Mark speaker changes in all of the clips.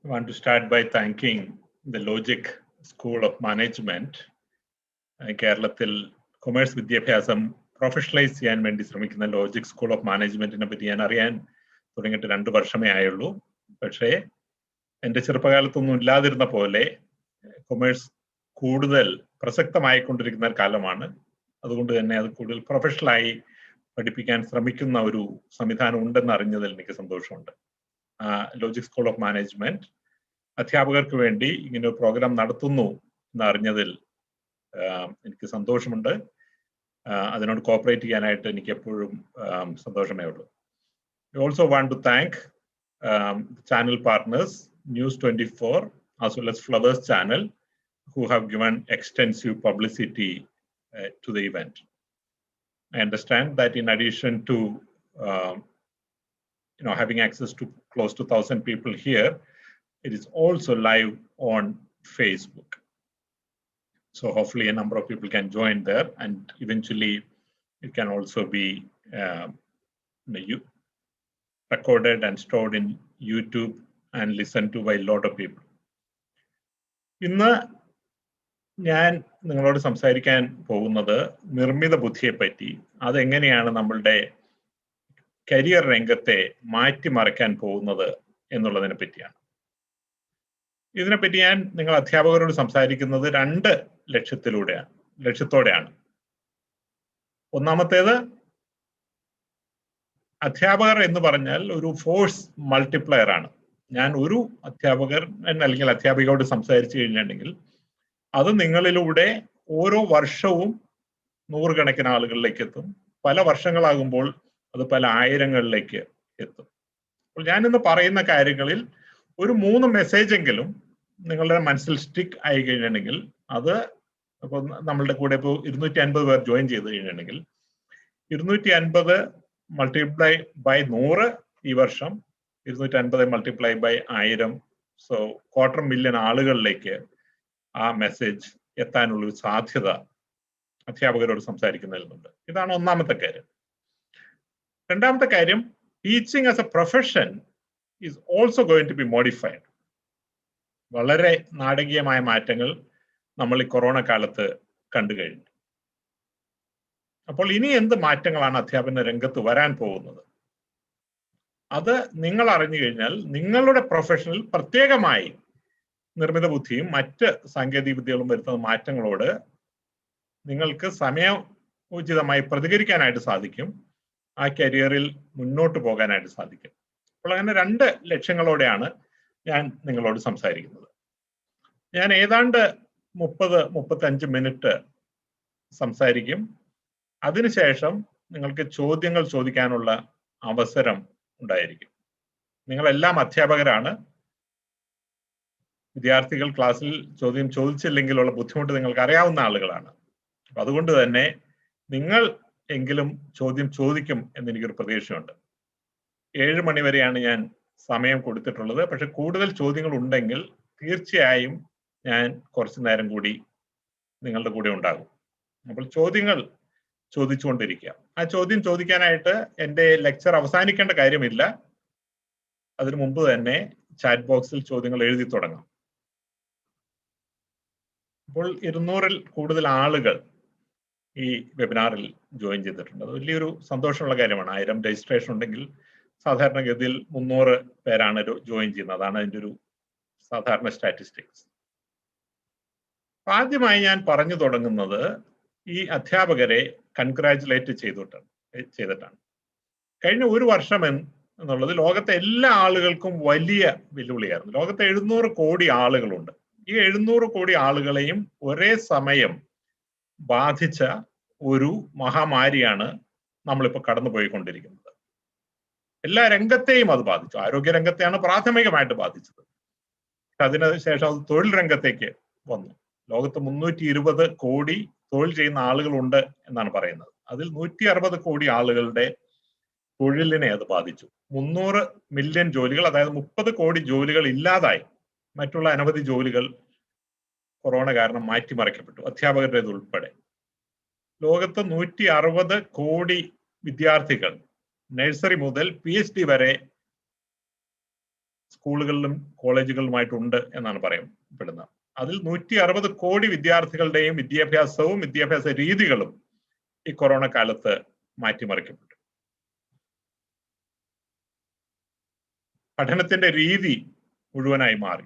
Speaker 1: I want to start by thanking the Logic School of Management. കേരളത്തിൽ commerce വിദ്യാഭ്യാസം professionalise ചെയ്യാൻ വേണ്ടി ശ്രമിക്കുന്ന ലോജിക് സ്കൂൾ ഓഫ് മാനേജ്മെന്റിനെ പറ്റി ഞാൻ അറിയാൻ തുടങ്ങിയിട്ട് 2 വർഷമേ ആയുള്ളൂ. പക്ഷേ എൻ്റെ ചെറുപ്പകാലത്തൊന്നും ഇല്ലാതിരുന്ന പോലെ കൊമേഴ്സ് കൂടുതൽ പ്രസക്തമായിക്കൊണ്ടിരിക്കുന്ന കാലമാണ്. അതുകൊണ്ട് തന്നെ അത് കൂടുതൽ പ്രൊഫഷണലായി പഠിപ്പിക്കാൻ ശ്രമിക്കുന്ന ഒരു സംവിധാനം ഉണ്ടെന്ന് അറിഞ്ഞതിൽ എനിക്ക് സന്തോഷമുണ്ട്. ലോജിക് സ്കൂൾ ഓഫ് മാനേജ്മെന്റ് അധ്യാപകർക്ക് വേണ്ടി ഇങ്ങനെ ഒരു പ്രോഗ്രാം നടത്തുന്നു എന്ന് അറിഞ്ഞതിൽ എനിക്ക് സന്തോഷമുണ്ട്. അതിനോട് കോപ്പറേറ്റ് ചെയ്യാനായിട്ട് എനിക്ക് എപ്പോഴും സന്തോഷമേ ഉള്ളൂ. I also want to thank channel partners News 24 as well as Flowers channel who have given extensive publicity to the event. I understand that in addition to having access to close to 1,000 people here, it is also live on Facebook. So hopefully a number of people can join there, and eventually it can also be recorded and stored in YouTube and listened to by a lot of people. ഇന്ന് ഞാൻ നിങ്ങളോട് സംസാരിക്കാൻ പോകുന്നത് നിർമ്മിത ബുദ്ധിയെ പറ്റി, അതെങ്ങനെയാണ് നമ്മളുടെ കരിയർ രംഗത്തെ മാറ്റിമറിക്കാൻ പോകുന്നത് എന്നുള്ളതിനെ പറ്റിയാണ്. ഇതിനെപ്പറ്റി ഞാൻ നിങ്ങൾ അധ്യാപകരോട് സംസാരിക്കുന്നത് 2 ലക്ഷ്യത്തോടെയാണ്. ഒന്നാമത്തേത്, അധ്യാപകർ എന്ന് പറഞ്ഞാൽ ഒരു ഫോഴ്സ് മൾട്ടിപ്ലയർ ആണ്. ഞാൻ ഒരു അധ്യാപകർ അല്ലെങ്കിൽ അധ്യാപികയോട് സംസാരിച്ചു കഴിഞ്ഞിട്ടുണ്ടെങ്കിൽ അത് നിങ്ങളിലൂടെ ഓരോ വർഷവും 100 കണക്കിന് ആളുകളിലേക്ക് എത്തും. പല വർഷങ്ങളാകുമ്പോൾ അത് പല ആയിരങ്ങളിലേക്ക് എത്തും. അപ്പോൾ ഞാനിന്ന് പറയുന്ന കാര്യങ്ങളിൽ ഒരു 3 മെസ്സേജെങ്കിലും നിങ്ങളുടെ മനസ്സിൽ സ്റ്റിക്ക് ആയി കഴിഞ്ഞിട്ടുണ്ടെങ്കിൽ അത് ഇപ്പോൾ നമ്മളുടെ കൂടെ ഇപ്പോൾ 250 പേർ ജോയിൻ ചെയ്ത് കഴിഞ്ഞിട്ടുണ്ടെങ്കിൽ 250 മൾട്ടിപ്ലൈ ബൈ 100 ഈ വർഷം, 250 മൾട്ടിപ്ലൈ ബൈ 1000, സോ 250,000 ആളുകളിലേക്ക് ആ മെസ്സേജ് എത്താനുള്ളൊരു സാധ്യത അധ്യാപകരോട് സംസാരിക്കുന്നതിലുണ്ട്. ഇതാണ് ഒന്നാമത്തെ കാര്യം. രണ്ടാമത്തെ കാര്യം, teaching as a profession is also going to be modified. വളരെ നാടകീയമായ മാറ്റങ്ങൾ നമ്മൾ ഈ കൊറോണ കാലത്ത് കണ്ടു കഴിഞ്ഞു. അപ്പോൾ ഇനി എന്ത് മാറ്റങ്ങളാണ് അധ്യാപന രംഗത്ത് വരാൻ പോകുന്നത്? അത് നിങ്ങൾ അറിഞ്ഞു കഴിഞ്ഞാൽ നിങ്ങളുടെ പ്രൊഫഷനിൽ പ്രത്യേകമായി നിർമ്മിത ബുദ്ധിയും മറ്റ് സാങ്കേതിക വിദ്യകളും വരുത്തുന്ന മാറ്റങ്ങളോട് നിങ്ങൾക്ക് സമയോചിതമായി പ്രതികരിക്കാനായിട്ട് സാധിക്കും. ആ കരിയറിൽ മുന്നോട്ട് പോകാനായിട്ട് സാധിക്കും. അപ്പോൾ അങ്ങനെ 2 ലക്ഷ്യങ്ങളോടെയാണ് ഞാൻ നിങ്ങളോട് സംസാരിക്കുന്നത്. ഞാൻ ഏതാണ്ട് 30-35 മിനിറ്റ് സംസാരിക്കും. അതിനുശേഷം നിങ്ങൾക്ക് ചോദ്യങ്ങൾ ചോദിക്കാനുള്ള അവസരം ഉണ്ടായിരിക്കും. നിങ്ങളെല്ലാം അധ്യാപകരാണ്. വിദ്യാർത്ഥികൾ ക്ലാസ്സിൽ ചോദ്യം ചോദിച്ചില്ലെങ്കിലുള്ള ബുദ്ധിമുട്ട് നിങ്ങൾക്ക് അറിയാവുന്ന ആളുകളാണ്. അപ്പൊ അതുകൊണ്ട് തന്നെ നിങ്ങൾ എങ്കിലും ചോദ്യം ചോദിക്കും എന്നെനിക്കൊരു പ്രതീക്ഷയുണ്ട്. 7 മണി വരെയാണ് ഞാൻ സമയം കൊടുത്തിട്ടുള്ളത്. പക്ഷെ കൂടുതൽ ചോദ്യങ്ങൾ ഉണ്ടെങ്കിൽ തീർച്ചയായും ഞാൻ കുറച്ചു നേരം കൂടി നിങ്ങളുടെ കൂടെ ഉണ്ടാകും. അപ്പോൾ ചോദ്യങ്ങൾ ചോദിച്ചുകൊണ്ടിരിക്കുക. ആ ചോദ്യം ചോദിക്കാനായിട്ട് എൻ്റെ ലെക്ചർ അവസാനിക്കേണ്ട കാര്യമില്ല. അതിനു മുമ്പ് തന്നെ ചാറ്റ് ബോക്സിൽ ചോദ്യങ്ങൾ എഴുതി തുടങ്ങാം. ഇപ്പോൾ 200-ൽ കൂടുതൽ ആളുകൾ ഈ വെബിനാറിൽ ജോയിൻ ചെയ്തിട്ടുണ്ട്. അത് വലിയൊരു സന്തോഷമുള്ള കാര്യമാണ്. 1000 രജിസ്ട്രേഷൻ ഉണ്ടെങ്കിൽ സാധാരണഗതിയിൽ 300 പേരാണ് ജോയിൻ ചെയ്യുന്നത്. അതാണ് അതിൻ്റെ ഒരു സാധാരണ സ്റ്റാറ്റിസ്റ്റിക്സ്. ആദ്യമായി ഞാൻ പറഞ്ഞു തുടങ്ങുന്നത് ഈ അധ്യാപകരെ കൺഗ്രാജുലേറ്റ് ചെയ്തിട്ടാണ്. കഴിഞ്ഞ 1 വർഷം എന്നുള്ളത് ലോകത്തെ എല്ലാ ആളുകൾക്കും വലിയ വെല്ലുവിളിയായിരുന്നു. ലോകത്തെ 700 കോടി ആളുകളുണ്ട്. ഈ 700 കോടി ആളുകളെയും ഒരേ സമയം ബാധിച്ച ഒരു മഹാമാരിയാണ് നമ്മളിപ്പോൾ കടന്നുപോയിക്കൊണ്ടിരിക്കുന്നത്. എല്ലാ രംഗത്തെയും അത് ബാധിച്ചു. ആരോഗ്യ രംഗത്തെയാണ് പ്രാഥമികമായിട്ട് ബാധിച്ചത്. അതിനുശേഷം അത് തൊഴിൽ രംഗത്തേക്ക് വന്നു. ലോകത്ത് 320 കോടി തൊഴിൽ ചെയ്യുന്ന ആളുകളുണ്ട് എന്നാണ് പറയുന്നത്. അതിൽ 160 കോടി ആളുകളുടെ തൊഴിലിനെ അത് ബാധിച്ചു. 300 മില്യൺ ജോലികൾ, അതായത് 30 കോടി ജോലികൾ ഇല്ലാതായി. മറ്റുള്ള അനവധി ജോലികൾ കൊറോണ കാരണം മാറ്റിമറിക്കപ്പെട്ടു, അധ്യാപകരുടേത് ഉൾപ്പെടെ. ലോകത്ത് 160 കോടി വിദ്യാർത്ഥികൾ നഴ്സറി മുതൽ PhD വരെ സ്കൂളുകളിലും കോളേജുകളിലുമായിട്ടുണ്ട് എന്നാണ് പറയപ്പെടുന്നത്. അതിൽ 160 കോടി വിദ്യാർത്ഥികളുടെയും വിദ്യാഭ്യാസവും വിദ്യാഭ്യാസ രീതികളും ഈ കൊറോണ കാലത്ത് മാറ്റിമറിക്കപ്പെട്ടു. പഠനത്തിന്റെ രീതി മുഴുവനായി മാറി.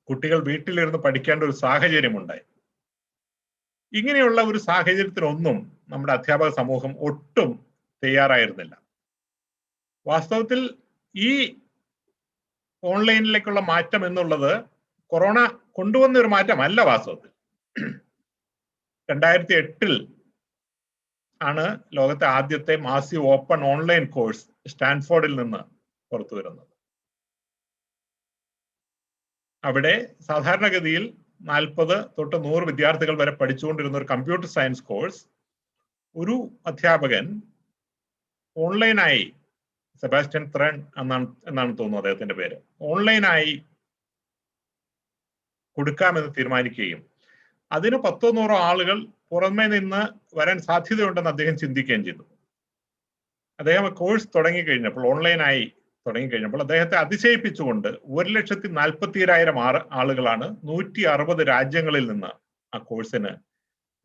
Speaker 1: കുട്ടികൾ വീട്ടിലിരുന്ന് പഠിക്കേണ്ട ഒരു സാഹചര്യമുണ്ടായി. ഇങ്ങനെയുള്ള ഒരു സാഹചര്യത്തിനൊന്നും നമ്മുടെ അധ്യാപക സമൂഹം ഒട്ടും തയ്യാറായിരുന്നില്ല. വാസ്തവത്തിൽ ഈ ഓൺലൈനിലേക്കുള്ള മാറ്റം എന്നുള്ളത് കൊറോണ കൊണ്ടുവന്ന ഒരു മാറ്റമല്ല. വാസ്തവത്തിൽ 2008 ആണ് ലോകത്തെ ആദ്യത്തെ മാസീവ് ഓപ്പൺ ഓൺലൈൻ കോഴ്സ് സ്റ്റാൻഫോർഡിൽ നിന്ന് പുറത്തു വരുന്നത്. അവിടെ സാധാരണഗതിയിൽ 40 തൊട്ട് 100 വിദ്യാർത്ഥികൾ വരെ പഠിച്ചുകൊണ്ടിരുന്ന ഒരു കമ്പ്യൂട്ടർ സയൻസ് കോഴ്സ് ഒരു അധ്യാപകൻ ഓൺലൈനായി, സെബാസ്റ്റ്യൻ ത്രൺ എന്നാണ് തോന്നുന്നു അദ്ദേഹത്തിന്റെ പേര്, ഓൺലൈനായി കൊടുക്കാമെന്ന് തീരുമാനിക്കുകയും അതിന് 10-100 ആളുകൾ പുറമെ നിന്ന് വരാൻ സാധ്യതയുണ്ടെന്ന് അദ്ദേഹം ചിന്തിക്കുകയും ചെയ്തു. അദ്ദേഹം കോഴ്സ് തുടങ്ങിക്കഴിഞ്ഞപ്പോൾ, ഓൺലൈനായി തുടങ്ങിക്കഴിഞ്ഞപ്പോൾ അദ്ദേഹത്തെ അതിശയിപ്പിച്ചുകൊണ്ട് 1,40,000 ആളുകളാണ് 160 രാജ്യങ്ങളിൽ നിന്ന് ആ കോഴ്സിന്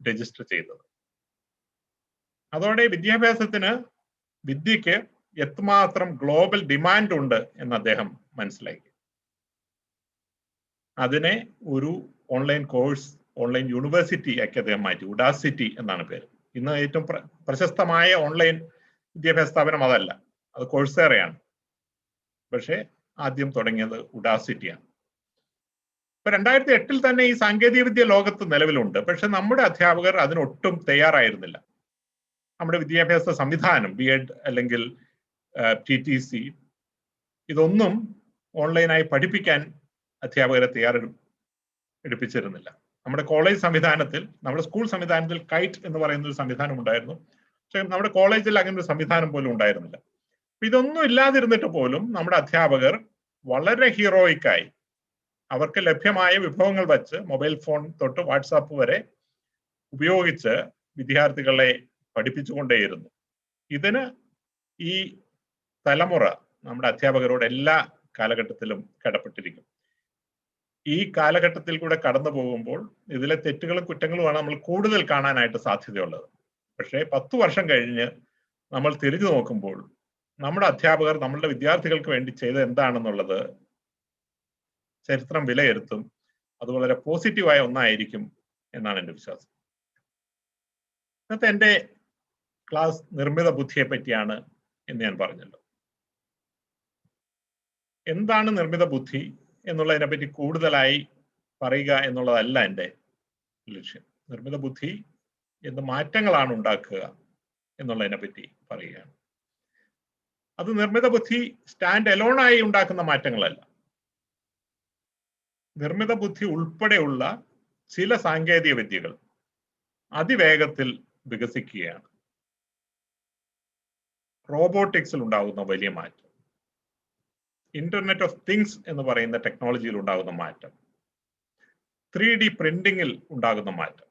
Speaker 1: രജിസ്റ്റർ ചെയ്തത്. അതോടെ വിദ്യക്ക് എത്രമാത്രം ഗ്ലോബൽ ഡിമാൻഡ് ഉണ്ട് എന്ന് അദ്ദേഹം മനസ്സിലാക്കി. അതിനെ ഒരു ഓൺലൈൻ കോഴ്സ്, ഓൺലൈൻ യൂണിവേഴ്സിറ്റി ആക്കി അദ്ദേഹം മാറ്റി. ഉഡാസിറ്റി എന്നാണ് പേര്. ഇന്ന് ഏറ്റവും പ്രശസ്തമായ ഓൺലൈൻ വിദ്യാഭ്യാസ സ്ഥാപനം അതല്ല, അത് കോഴ്സേറയാണ്. പക്ഷെ ആദ്യം തുടങ്ങിയത് ഉഡാസിറ്റിയാണ്. ഇപ്പൊ 2008 തന്നെ ഈ സാങ്കേതിക വിദ്യ ലോകത്ത് നിലവിലുണ്ട്. പക്ഷെ നമ്മുടെ അധ്യാപകർ അതിനൊട്ടും തയ്യാറായിരുന്നില്ല. നമ്മുടെ വിദ്യാഭ്യാസ സംവിധാനം, BEd അല്ലെങ്കിൽ TTC, ഇതൊന്നും ഓൺലൈനായി പഠിപ്പിക്കാൻ അധ്യാപകരെ തയ്യാറെടുപ്പിച്ചിരുന്നില്ല. നമ്മുടെ കോളേജ് സംവിധാനത്തിൽ, നമ്മുടെ സ്കൂൾ സംവിധാനത്തിൽ കൈറ്റ് എന്ന് പറയുന്ന ഒരു സംവിധാനം ഉണ്ടായിരുന്നു. പക്ഷെ നമ്മുടെ കോളേജിൽ അങ്ങനെ ഒരു സംവിധാനം പോലും ഉണ്ടായിരുന്നില്ല. ഇതൊന്നും ഇല്ലാതിരുന്നിട്ട് പോലും നമ്മുടെ അധ്യാപകർ വളരെ ഹീറോയിക്കായി അവർക്ക് ലഭ്യമായ വിഭവങ്ങൾ വച്ച്, മൊബൈൽ ഫോൺ തൊട്ട് വാട്സാപ്പ് വരെ ഉപയോഗിച്ച് വിദ്യാർത്ഥികളെ പഠിപ്പിച്ചുകൊണ്ടേയിരുന്നു. ഇതിന് ഈ തലമുറ നമ്മുടെ അധ്യാപകരോട് എല്ലാ കാലഘട്ടത്തിലും കടപ്പെട്ടിരിക്കും. ഈ കാലഘട്ടത്തിൽ കൂടെ കടന്നു പോകുമ്പോൾ ഇതിലെ തെറ്റുകളും കുറ്റങ്ങളുമാണ് നമ്മൾ കൂടുതൽ കാണാനായിട്ട് സാധ്യതയുള്ളത്. പക്ഷേ 10 വർഷം കഴിഞ്ഞ് നമ്മൾ തിരിഞ്ഞു നോക്കുമ്പോൾ നമ്മുടെ അധ്യാപകർ നമ്മളുടെ വിദ്യാർത്ഥികൾക്ക് വേണ്ടി ചെയ്തത് എന്താണെന്നുള്ളത് ചരിത്രം വിലയിരുത്തും. അത് വളരെ പോസിറ്റീവായ ഒന്നായിരിക്കും എന്നാണ് എൻ്റെ വിശ്വാസം. ഇന്നത്തെ എൻ്റെ ക്ലാസ് നിർമ്മിത ബുദ്ധിയെ പറ്റിയാണ് എന്ന് ഞാൻ പറഞ്ഞല്ലോ. എന്താണ് നിർമ്മിത ബുദ്ധി എന്നുള്ളതിനെ പറ്റി കൂടുതലായി പറയുക എന്നുള്ളതല്ല എൻ്റെ ലക്ഷ്യം. നിർമ്മിത ബുദ്ധി എന്ത് മാറ്റങ്ങളാണ് ഉണ്ടാക്കുക എന്നുള്ളതിനെ പറ്റി പറയുകയാണ്. അത് നിർമ്മിത ബുദ്ധി സ്റ്റാൻഡ് അലോണായി ഉണ്ടാക്കുന്ന മാറ്റങ്ങളല്ല. നിർമ്മിത ബുദ്ധി ഉൾപ്പെടെയുള്ള ചില സാങ്കേതിക വിദ്യകൾ അതിവേഗത്തിൽ വികസിക്കുകയാണ്. റോബോട്ടിക്സിൽ ഉണ്ടാകുന്ന വലിയ മാറ്റം, ഇന്റർനെറ്റ് ഓഫ് തിങ്സ് എന്ന് പറയുന്ന ടെക്നോളജിയിൽ ഉണ്ടാകുന്ന മാറ്റം, 3D പ്രിന്റിങ്ങിൽ ഉണ്ടാകുന്ന മാറ്റം,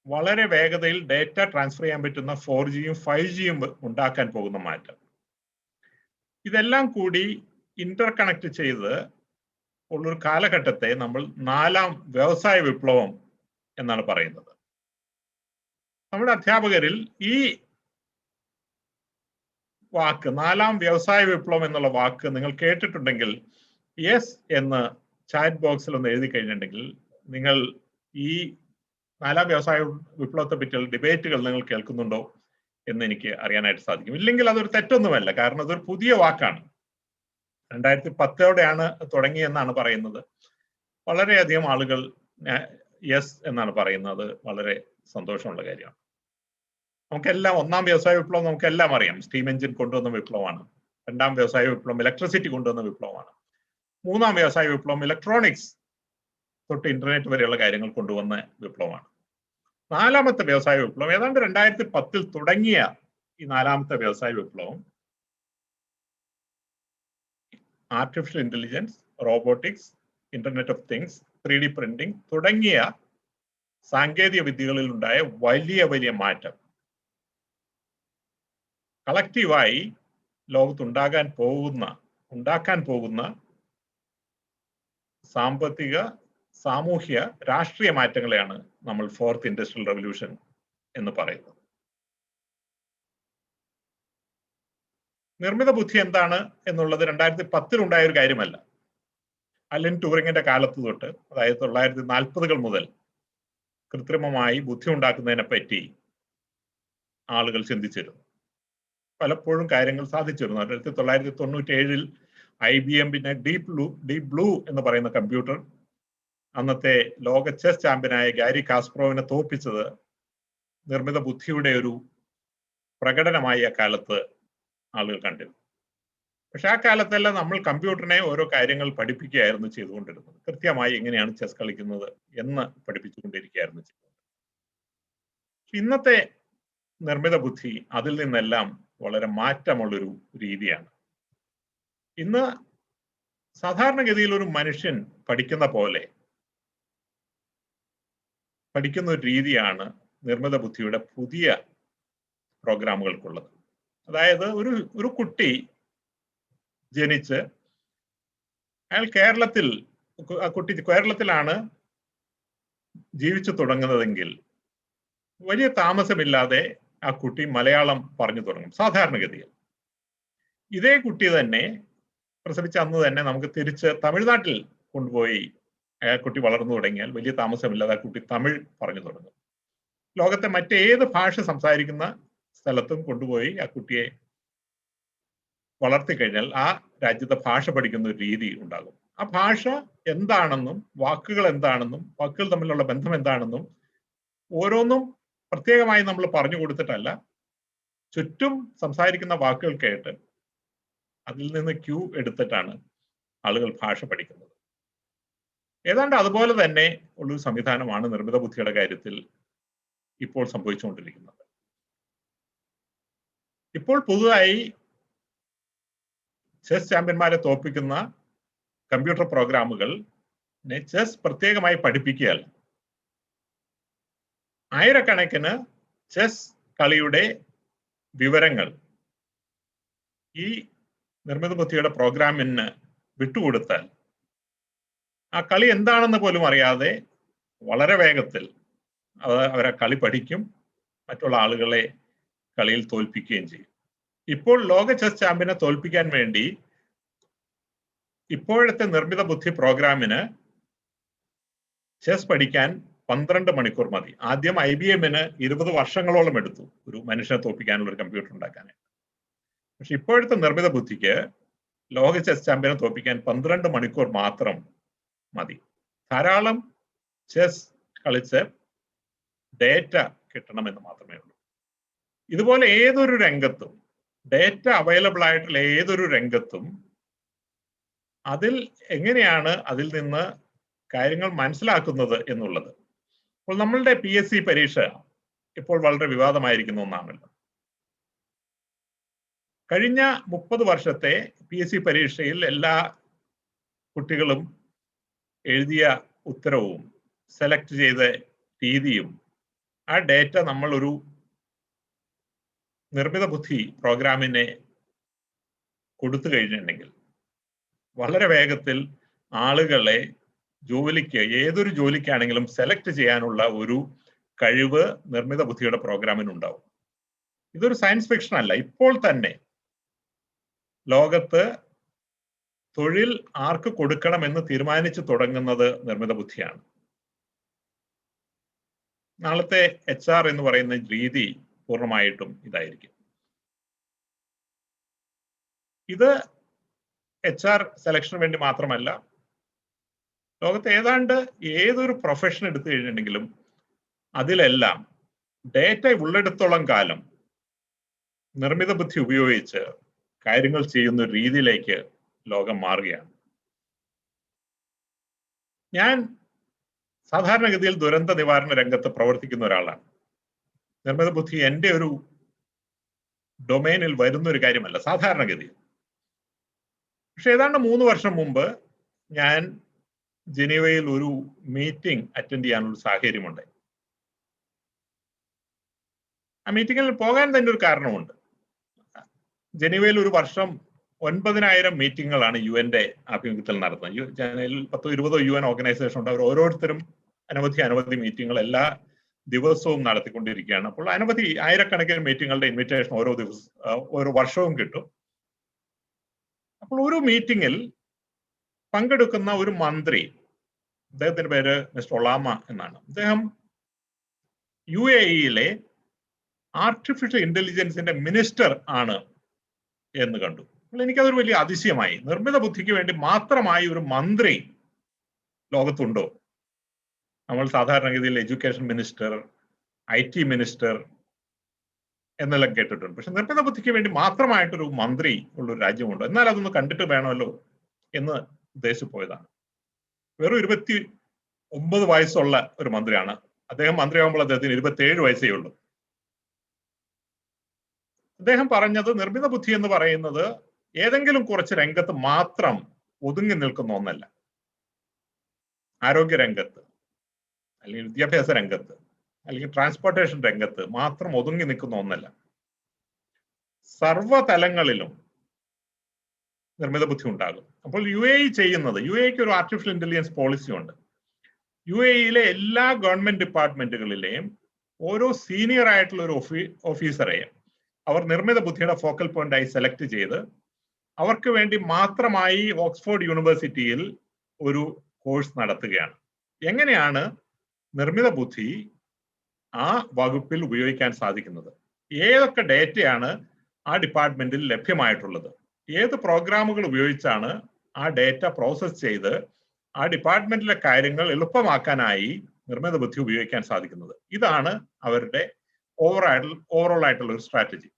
Speaker 1: വളരെ വേഗതയിൽ ഡേറ്റ ട്രാൻസ്ഫർ ചെയ്യാൻ പറ്റുന്ന 4Gയും 5Gയും ഉണ്ടാക്കാൻ പോകുന്ന മാറ്റം, ഇതെല്ലാം കൂടി ഇന്റർ കണക്ട് ചെയ്ത് ഉള്ളൊരു കാലഘട്ടത്തെ നമ്മൾ 4ാം വ്യവസായ വിപ്ലവം എന്നാണ് പറയുന്നത്. നമ്മുടെ അധ്യാപകരിൽ ഈ വാക്ക്, 4ാം വ്യവസായ വിപ്ലവം എന്നുള്ള വാക്ക് നിങ്ങൾ കേട്ടിട്ടുണ്ടെങ്കിൽ യെസ് എന്ന് ചാറ്റ് ബോക്സിൽ ഒന്ന് എഴുതി കഴിഞ്ഞിട്ടുണ്ടെങ്കിൽ നിങ്ങൾ ഈ 4ാം വ്യവസായ വിപ്ലവത്തെ പറ്റിയുള്ള ഡിബേറ്റുകൾ നിങ്ങൾ കേൾക്കുന്നുണ്ടോ എന്ന് എനിക്ക് അറിയാനായിട്ട് സാധിക്കും. ഇല്ലെങ്കിൽ അതൊരു തെറ്റൊന്നുമല്ല, കാരണം അതൊരു പുതിയ വാക്കാണ്. 2010ഓടെയാണ് തുടങ്ങിയെന്നാണ് പറയുന്നത്. വളരെയധികം ആളുകൾ യെസ് എന്നാണ് പറയുന്നത്. വളരെ സന്തോഷമുള്ള കാര്യമാണ്. നമുക്കെല്ലാം 1ാം വ്യവസായ വിപ്ലവം നമുക്കെല്ലാം അറിയാം. സ്റ്റീം എഞ്ചിൻ കൊണ്ടുവന്ന വിപ്ലവമാണ്. 2ാം വ്യവസായ വിപ്ലവം ഇലക്ട്രിസിറ്റി കൊണ്ടുവന്ന വിപ്ലവമാണ്. 3ാം വ്യവസായ വിപ്ലവം ഇലക്ട്രോണിക്സ് തൊട്ട് ഇന്റർനെറ്റ് വരെയുള്ള കാര്യങ്ങൾ കൊണ്ടുവന്ന വിപ്ലവമാണ്. 4ാമത്തെ വ്യവസായ വിപ്ലവം ഏതാണ്ട് 2010 തുടങ്ങിയ ഈ 4ാമത്തെ വ്യവസായ വിപ്ലവം artificial intelligence, robotics, internet of things, 3D printing തുടങ്ങിയ സാങ്കേതിക വിദ്യകളിൽ ഉണ്ടായ വലിയ വലിയ മാറ്റം കളക്റ്റീവായി ലോകത്തുണ്ടാകാൻ പോകുന്ന ഉണ്ടാക്കാൻ പോകുന്ന സാമ്പത്തിക, സാമൂഹ്യ, രാഷ്ട്രീയ മാറ്റങ്ങളെയാണ് നമ്മൾ 4th ഇൻഡസ്ട്രിയൽ റവല്യൂഷൻ എന്ന് പറയുന്നത്. നിർമ്മിത ബുദ്ധി എന്താണ് എന്നുള്ളത് 2010 ഉണ്ടായ ഒരു കാര്യമല്ല. അലൻ ട്യൂറിങ്ങിന്റെ കാലത്ത് തൊട്ട്, അതായത് 1940 മുതൽ കൃത്രിമമായി ബുദ്ധി ഉണ്ടാക്കുന്നതിനെ പറ്റി ആളുകൾ ചിന്തിച്ചിരുന്നു. പലപ്പോഴും കാര്യങ്ങൾ സാധിച്ചിരുന്നു. 1997 IBM പിന്നെ ഡീപ് ബ്ലൂ എന്ന് പറയുന്ന കമ്പ്യൂട്ടർ അന്നത്തെ ലോക ചെസ് ചാമ്പ്യനായ ഗാരി കാസ്പ്രോവിനെ തോൽപ്പിച്ചത് നിർമ്മിത ബുദ്ധിയുടെ ഒരു പ്രകടനമായി ആ കാലത്ത് ആളുകൾ കണ്ടിരുന്നു. പക്ഷെ ആ കാലത്തെല്ലാം നമ്മൾ കമ്പ്യൂട്ടറിനെ ഓരോ കാര്യങ്ങൾ പഠിപ്പിക്കുകയായിരുന്നു ചെയ്തുകൊണ്ടിരുന്നത്. കൃത്യമായി എങ്ങനെയാണ് ചെസ് കളിക്കുന്നത് എന്ന് പഠിപ്പിച്ചുകൊണ്ടിരിക്കുകയായിരുന്നു ചെയ്തത്. ഇന്നത്തെ നിർമ്മിത ബുദ്ധി അതിൽ നിന്നെല്ലാം വളരെ മാറ്റമുള്ളൊരു രീതിയാണ്. ഇന്ന് സാധാരണഗതിയിൽ ഒരു മനുഷ്യൻ പഠിക്കുന്ന പോലെ പഠിക്കുന്ന ഒരു രീതിയാണ് നിർമ്മിത ബുദ്ധിയുടെ പുതിയ പ്രോഗ്രാമുകൾക്കുള്ളത്. അതായത് ഒരു കുട്ടി ജനിച്ച് അയാൾ കേരളത്തിലാണ് ജീവിച്ചു തുടങ്ങുന്നതെങ്കിൽ വലിയ താമസമില്ലാതെ ആ കുട്ടി മലയാളം പറഞ്ഞു തുടങ്ങും സാധാരണഗതിയിൽ. ഇതേ കുട്ടി തന്നെ പ്രസവിച്ച അന്ന് തന്നെ നമുക്ക് തിരിച്ച് തമിഴ്നാട്ടിൽ കൊണ്ടുപോയി ആ കുട്ടി വളർന്നു തുടങ്ങിയാൽ വലിയ താമസമില്ലാതെ ആ കുട്ടി തമിഴ് പറഞ്ഞു തുടങ്ങും. ലോകത്തെ മറ്റേത് ഭാഷ സംസാരിക്കുന്ന സ്ഥലത്തും കൊണ്ടുപോയി ആ കുട്ടിയെ വളർത്തിക്കഴിഞ്ഞാൽ ആ രാജ്യത്തെ ഭാഷ പഠിക്കുന്ന ഒരു രീതി ഉണ്ടാകും. ആ ഭാഷ എന്താണെന്നും വാക്കുകൾ എന്താണെന്നും വാക്കുകൾ തമ്മിലുള്ള ബന്ധം എന്താണെന്നും ഓരോന്നും പ്രത്യേകമായി നമ്മൾ പറഞ്ഞു കൊടുത്തിട്ടല്ല, ചുറ്റും സംസാരിക്കുന്ന വാക്കുകൾ കേട്ട് അതിൽ നിന്ന് ക്യൂ എടുത്തിട്ടാണ് ആളുകൾ ഭാഷ പഠിക്കുന്നത്. ഏതാണ്ട് അതുപോലെ തന്നെ ഉള്ളൊരു സംവിധാനമാണ് നിർമ്മിത ബുദ്ധിയുടെ കാര്യത്തിൽ ഇപ്പോൾ സംഭവിച്ചുകൊണ്ടിരിക്കുന്നത്. ഇപ്പോൾ പുതുതായി ചെസ് ചാമ്പ്യന്മാരെ തോൽപ്പിക്കുന്ന കമ്പ്യൂട്ടർ പ്രോഗ്രാമുകൾ ചെസ് പ്രത്യേകമായി പഠിപ്പിക്കുകയല്ല, ആയിരക്കണക്കിന് ചെസ് കളിയുടെ വിവരങ്ങൾ ഈ നിർമ്മിത ബുദ്ധിയുടെ പ്രോഗ്രാമിന് വിട്ടുകൊടുത്താൽ ആ കളി എന്താണെന്ന് പോലും അറിയാതെ വളരെ വേഗത്തിൽ അവരെ കളി പഠിക്കും, മറ്റുള്ള ആളുകളെ കളിയിൽ തോൽപ്പിക്കുകയും ചെയ്യും. ഇപ്പോൾ ലോക ചെസ് ചാമ്പ്യനെ തോൽപ്പിക്കാൻ വേണ്ടി ഇപ്പോഴത്തെ നിർമ്മിത ബുദ്ധി പ്രോഗ്രാമിന് ചെസ് പഠിക്കാൻ 12 മണിക്കൂർ മതി. ആദ്യം IBM-ന് 20 വർഷങ്ങളോളം എടുത്തു ഒരു മനുഷ്യനെ തോൽപ്പിക്കാനുള്ള ഒരു കമ്പ്യൂട്ടർ ഉണ്ടാക്കാനായിട്ട്. പക്ഷെ ഇപ്പോഴത്തെ നിർമ്മിത ബുദ്ധിക്ക് ലോക ചെസ് ചാമ്പ്യനെ തോൽപ്പിക്കാൻ 12 മണിക്കൂർ മാത്രം മതി. ധാരാളം ചെസ് കളിച്ച് ഡേറ്റ കിട്ടണമെന്ന് മാത്രമേ ഉള്ളൂ. ഇതുപോലെ ഏതൊരു രംഗത്തും ഡേറ്റ അവൈലബിൾ ആയിട്ടുള്ള ഏതൊരു രംഗത്തും അതിൽ എങ്ങനെയാണ് അതിൽ നിന്ന് കാര്യങ്ങൾ മനസ്സിലാക്കുന്നത് എന്നുള്ളത്. അപ്പോൾ നമ്മളുടെ PSC പരീക്ഷ ഇപ്പോൾ വളരെ വിവാദമായിരിക്കുന്ന ഒന്നാണല്ലോ. കഴിഞ്ഞ 30 വർഷത്തെ PSC പരീക്ഷയിൽ എല്ലാ കുട്ടികളും എഴുതിയ ഉത്തരവും സെലക്ട് ചെയ്ത രീതിയും ആ ഡേറ്റ നമ്മൾ ഒരു നിർമ്മിത ബുദ്ധി പ്രോഗ്രാമിനെ കൊടുത്തു കഴിഞ്ഞിട്ടുണ്ടെങ്കിൽ വളരെ വേഗത്തിൽ ആളുകളെ ജോലിക്ക്, ഏതൊരു ജോലിക്കാണെങ്കിലും സെലക്ട് ചെയ്യാനുള്ള ഒരു കഴിവ് നിർമ്മിത ബുദ്ധിയുടെ പ്രോഗ്രാമിനുണ്ടാവും. ഇതൊരു സയൻസ് ഫിക്ഷൻ അല്ല. ഇപ്പോൾ തന്നെ ലോകത്ത് തൊഴിൽ ആർക്ക് കൊടുക്കണമെന്ന് തീരുമാനിച്ചു തുടങ്ങുന്നത് നിർമ്മിത ബുദ്ധിയാണ്. നാളത്തെ HR എന്ന് പറയുന്ന രീതി പൂർണ്ണമായിട്ടും ഇതായിരിക്കും. ഇത് HR സെലക്ഷന് വേണ്ടി മാത്രമല്ല, ലോകത്ത് ഏതാണ്ട് ഏതൊരു പ്രൊഫഷൻ എടുത്തു കഴിഞ്ഞിട്ടുണ്ടെങ്കിലും അതിലെല്ലാം ഡേറ്റ ഉള്ളിടത്തോളം കാലം നിർമ്മിത ബുദ്ധി ഉപയോഗിച്ച് കാര്യങ്ങൾ ചെയ്യുന്ന ഒരു രീതിയിലേക്ക് ലോകം മാറുകയാണ്. ഞാൻ സാധാരണഗതിയിൽ ദുരന്ത നിവാരണ രംഗത്ത് പ്രവർത്തിക്കുന്ന ഒരാളാണ്. നിർമ്മിത ബുദ്ധി എൻ്റെ ഒരു ഡൊമൈനിൽ വരുന്നൊരു കാര്യമല്ല സാധാരണഗതിയിൽ. പക്ഷെ ഏതാണ്ട് 3 വർഷം മുമ്പ് ഞാൻ ജനീവയിൽ ഒരു മീറ്റിംഗ് അറ്റൻഡ് ചെയ്യാനുള്ള സാഹചര്യമുണ്ട്. ആ മീറ്റിങ്ങിൽ പോകാൻ തന്നെ ഒരു കാരണമുണ്ട്. ജനീവയിൽ ഒരു വർഷം 9,000 മീറ്റിങ്ങുകളാണ് UN ആഭിമുഖ്യത്തിൽ നടത്തുന്നത്. 10-20 UN ഓർഗനൈസേഷൻ ഉണ്ട്. അവർ ഓരോരുത്തരും അനവധി മീറ്റിങ്ങുകൾ എല്ലാ ദിവസവും നടത്തിക്കൊണ്ടിരിക്കുകയാണ്. അപ്പോൾ ആയിരക്കണക്കിന് മീറ്റിങ്ങുകളുടെ ഇൻവിറ്റേഷൻ ഓരോ വർഷവും കിട്ടും. അപ്പോൾ ഒരു മീറ്റിങ്ങിൽ പങ്കെടുക്കുന്ന ഒരു മന്ത്രി, അദ്ദേഹത്തിന്റെ പേര് മിസ്റ്റർ ഒളാമ എന്നാണ്. അദ്ദേഹം UAE ആർട്ടിഫിഷ്യൽ ഇന്റലിജൻസിന്റെ മിനിസ്റ്റർ ആണ് എന്ന് കണ്ടു. അപ്പോൾ എനിക്കതൊരു വലിയ അതിശയമായി. നിർമ്മിത ബുദ്ധിക്ക് വേണ്ടി മാത്രമായി ഒരു മന്ത്രി ലോകത്തുണ്ടോ? നമ്മൾ സാധാരണഗതിയിൽ എഡ്യൂക്കേഷൻ മിനിസ്റ്റർ, IT മിനിസ്റ്റർ എന്നെല്ലാം കേട്ടിട്ടുണ്ട്. പക്ഷെ നിർമ്മിത ബുദ്ധിക്ക് വേണ്ടി മാത്രമായിട്ടൊരു മന്ത്രി ഉള്ളൊരു രാജ്യമുണ്ടോ? എന്നാൽ അതൊന്ന് കണ്ടിട്ട് വേണമല്ലോ എന്ന് ഉദ്ദേശിച്ചു പോയതാണ്. വെറും 29 വയസ്സുള്ള ഒരു മന്ത്രിയാണ്. അദ്ദേഹം മന്ത്രിയാകുമ്പോൾ അദ്ദേഹത്തിന് 27 വയസ്സേ ഉള്ളൂ. അദ്ദേഹം പറഞ്ഞത് നിർമ്മിത ബുദ്ധി എന്ന് പറയുന്നത് ഏതെങ്കിലും കുറച്ച് രംഗത്ത് മാത്രം ഒതുങ്ങി നിൽക്കുന്ന ഒന്നല്ല. ആരോഗ്യ രംഗത്ത്, അല്ലെങ്കിൽ വിദ്യാഭ്യാസ രംഗത്ത്, അല്ലെങ്കിൽ ട്രാൻസ്പോർട്ടേഷൻ രംഗത്ത് മാത്രം ഒതുങ്ങി നിൽക്കുന്ന ഒന്നല്ല. സർവ്വതലങ്ങളിലും നിർമ്മിത ബുദ്ധി ഉണ്ടാകും. അപ്പോൾ UAE ചെയ്യുന്നത്, UAEക്ക് ഒരു ആർട്ടിഫിഷ്യൽ ഇന്റലിജൻസ് പോളിസി ഉണ്ട്. UAE എല്ലാ ഗവൺമെന്റ് ഡിപ്പാർട്ട്മെന്റുകളിലെയും ഓരോ സീനിയർ ആയിട്ടുള്ള ഒരു ഓഫീസറെയും അവർ നിർമ്മിത ബുദ്ധിയുടെ ഫോക്കൽ പോയിന്റായി സെലക്ട് ചെയ്ത് അവർക്ക് വേണ്ടി മാത്രമായി ഓക്സ്ഫോർഡ് യൂണിവേഴ്സിറ്റിയിൽ ഒരു കോഴ്സ് നടത്തുകയാണ്. എങ്ങനെയാണ് നിർമ്മിത ബുദ്ധി ആ വകുപ്പിൽ ഉപയോഗിക്കാൻ സാധിക്കുന്നത്? ഏതൊക്കെ ഡേറ്റയാണ് ആ ഡിപ്പാർട്ട്മെന്റിൽ ലഭ്യമായിട്ടുള്ളത്? ഏത് പ്രോഗ്രാമുകൾ ഉപയോഗിച്ചാണ് ആ ഡേറ്റ പ്രോസസ് ചെയ്ത് ആ ഡിപ്പാർട്ട്മെന്റിലെ കാര്യങ്ങൾ എളുപ്പമാക്കാനായി നിർമ്മിത ബുദ്ധി ഉപയോഗിക്കാൻ സാധിക്കുന്നത്? ഇതാണ് അവരുടെ ഓവറോൾ ആയിട്ടുള്ള ഒരു സ്ട്രാറ്റജി.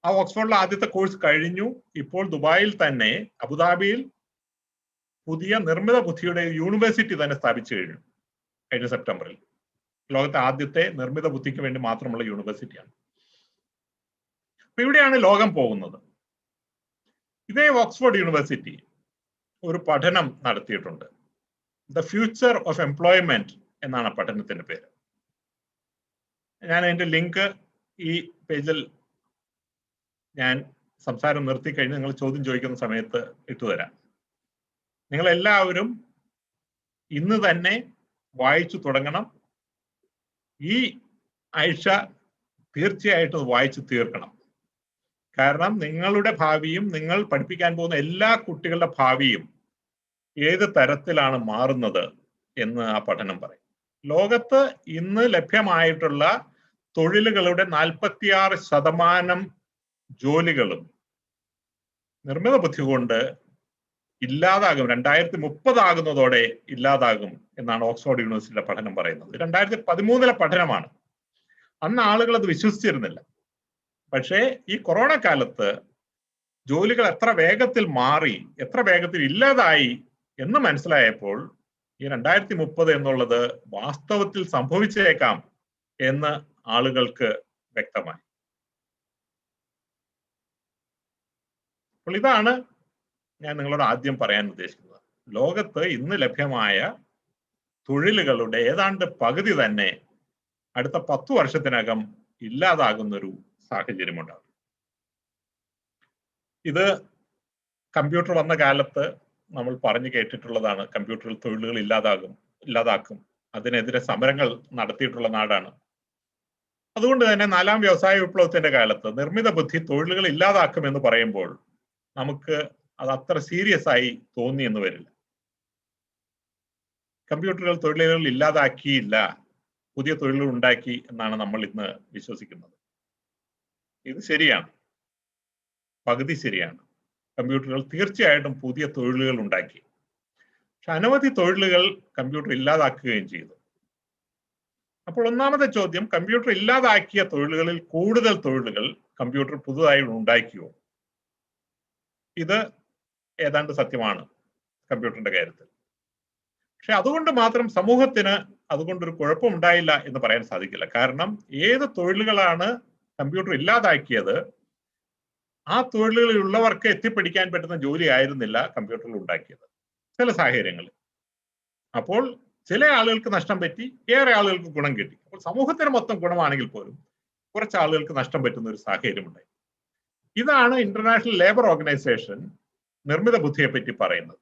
Speaker 1: ആ ഓക്സ്ഫോർഡിലെ ആദ്യത്തെ കോഴ്സ് കഴിഞ്ഞു. ഇപ്പോൾ ദുബായിൽ തന്നെ, അബുദാബിയിൽ പുതിയ നിർമ്മിത ബുദ്ധിയുടെ യൂണിവേഴ്സിറ്റി തന്നെ സ്ഥാപിച്ചു കഴിഞ്ഞ സെപ്റ്റംബറിൽ. ലോകത്തെ ആദ്യത്തെ നിർമ്മിത ബുദ്ധിക്ക് വേണ്ടി മാത്രമുള്ള യൂണിവേഴ്സിറ്റിയാണ്. അപ്പൊ ഇവിടെയാണ് ലോകം പോകുന്നത്. ഇതേ ഓക്സ്ഫോർഡ് യൂണിവേഴ്സിറ്റി ഒരു പഠനം നടത്തിയിട്ടുണ്ട്. ദ ഫ്യൂച്ചർ ഓഫ് എംപ്ലോയ്മെന്റ് എന്നാണ് പഠനത്തിന്റെ പേര്. ഞാൻ അതിന്റെ ലിങ്ക് ഈ പേജിൽ ഞാൻ സംസാരം നിർത്തി കഴിഞ്ഞ് നിങ്ങൾ ചോദ്യം ചോദിക്കുന്ന സമയത്ത് ഇട്ടുതരാം. നിങ്ങൾ എല്ലാവരും ഇന്ന് തന്നെ വായിച്ചു തുടങ്ങണം. ഈ ആഴ്ച തീർച്ചയായിട്ടും വായിച്ചു തീർക്കണം. കാരണം നിങ്ങളുടെ ഭാവിയും നിങ്ങൾ പഠിപ്പിക്കാൻ പോകുന്ന എല്ലാ കുട്ടികളുടെ ഭാവിയും ഏത് തരത്തിലാണ് മാറുന്നത് എന്ന് ആ പഠനം പറയും. ലോകത്ത് ഇന്ന് ലഭ്യമായിട്ടുള്ള തൊഴിലുകളുടെ 46% ജോലികളും നിർമ്മിത ബുദ്ധി കൊണ്ട് ഇല്ലാതാകും. 2030 ആകുന്നതോടെ ഇല്ലാതാകും എന്നാണ് ഓക്സ്ഫോർഡ് യൂണിവേഴ്സിറ്റിയുടെ പഠനം പറയുന്നത്. 2013 പഠനമാണ്. അന്ന് ആളുകൾ അത് വിശ്വസിച്ചിരുന്നില്ല. പക്ഷേ ഈ കൊറോണ കാലത്ത് ജോലികൾ എത്ര വേഗത്തിൽ മാറി, എത്ര വേഗത്തിൽ ഇല്ലാതായി എന്ന് മനസ്സിലായപ്പോൾ ഈ 2030 എന്നുള്ളത് വാസ്തവത്തിൽ സംഭവിച്ചേക്കാം എന്ന് ആളുകൾക്ക് വ്യക്തമായി. അപ്പോൾ ഇതാണ് ഞാൻ നിങ്ങളോട് ആദ്യം പറയാൻ ഉദ്ദേശിക്കുന്നത്. ലോകത്ത് ഇന്ന് ലഭ്യമായ തൊഴിലുകളുടെ ഏതാണ്ട് പകുതി തന്നെ അടുത്ത 10 വർഷത്തിനകം ഇല്ലാതാകുന്നൊരു സാഹചര്യമുണ്ടാകും. ഇത് കമ്പ്യൂട്ടർ വന്ന കാലത്ത് നമ്മൾ പറഞ്ഞു കേട്ടിട്ടുള്ളതാണ്. കമ്പ്യൂട്ടറിൽ തൊഴിലുകൾ ഇല്ലാതാക്കും. അതിനെതിരെ സമരങ്ങൾ നടത്തിയിട്ടുള്ള നാടാണ്. അതുകൊണ്ട് തന്നെ 4ാം വ്യവസായ വിപ്ലവത്തിന്റെ കാലത്ത് നിർമ്മിത ബുദ്ധി തൊഴിലുകൾ ഇല്ലാതാക്കും എന്ന് പറയുമ്പോൾ നമുക്ക് അത് അത്ര സീരിയസ് ആയി തോന്നി എന്ന് വരില്ല. കമ്പ്യൂട്ടറുകൾ തൊഴിലുകൾ ഇല്ലാതാക്കിയില്ല, പുതിയ തൊഴിലുകൾ ഉണ്ടാക്കി എന്നാണ് നമ്മൾ ഇന്ന് വിശ്വസിക്കുന്നത്. ഇത് ശരിയാണ്, പകുതി ശരിയാണ്. കമ്പ്യൂട്ടറുകൾ തീർച്ചയായിട്ടും പുതിയ തൊഴിലുകൾ ഉണ്ടാക്കി. പക്ഷെ അനവധി തൊഴിലുകൾ കമ്പ്യൂട്ടർ ഇല്ലാതാക്കുകയും ചെയ്തു. അപ്പോൾ ഒന്നാമത്തെ ചോദ്യം, കമ്പ്യൂട്ടർ ഇല്ലാതാക്കിയ തൊഴിലുകളിൽ കൂടുതൽ തൊഴിലുകൾ കമ്പ്യൂട്ടർ പുതുതായി ഉണ്ടാക്കിയോ? ഇത് ഏതാണ്ട് സത്യമാണ് കമ്പ്യൂട്ടറിന്റെ കാര്യത്തിൽ. പക്ഷെ അതുകൊണ്ട് മാത്രം സമൂഹത്തിന് അതുകൊണ്ടൊരു കുഴപ്പമുണ്ടായില്ല എന്ന് പറയാൻ സാധിക്കില്ല. കാരണം ഏത് തൊഴിലുകളാണ് കമ്പ്യൂട്ടർ ഇല്ലാതാക്കിയത്, ആ തൊഴിലുകളിലുള്ളവർക്ക് എത്തിപ്പിടിക്കാൻ പറ്റുന്ന ജോലി ആയിരുന്നില്ല കമ്പ്യൂട്ടറിൽ ഉണ്ടാക്കിയത് ചില സാഹചര്യങ്ങളിൽ. അപ്പോൾ ചില ആളുകൾക്ക് നഷ്ടം പറ്റി, ഏറെ ആളുകൾക്ക് ഗുണം കിട്ടി. അപ്പോൾ സമൂഹത്തിന് മൊത്തം ഗുണമാണെങ്കിൽ പോലും കുറച്ച് ആളുകൾക്ക് നഷ്ടം പറ്റുന്ന ഒരു സാഹചര്യമുണ്ടായി. ഇതാണ് ഇന്റർനാഷണൽ ലേബർ ഓർഗനൈസേഷൻ നിർമ്മിത ബുദ്ധിയെ പറ്റി പറയുന്നത്.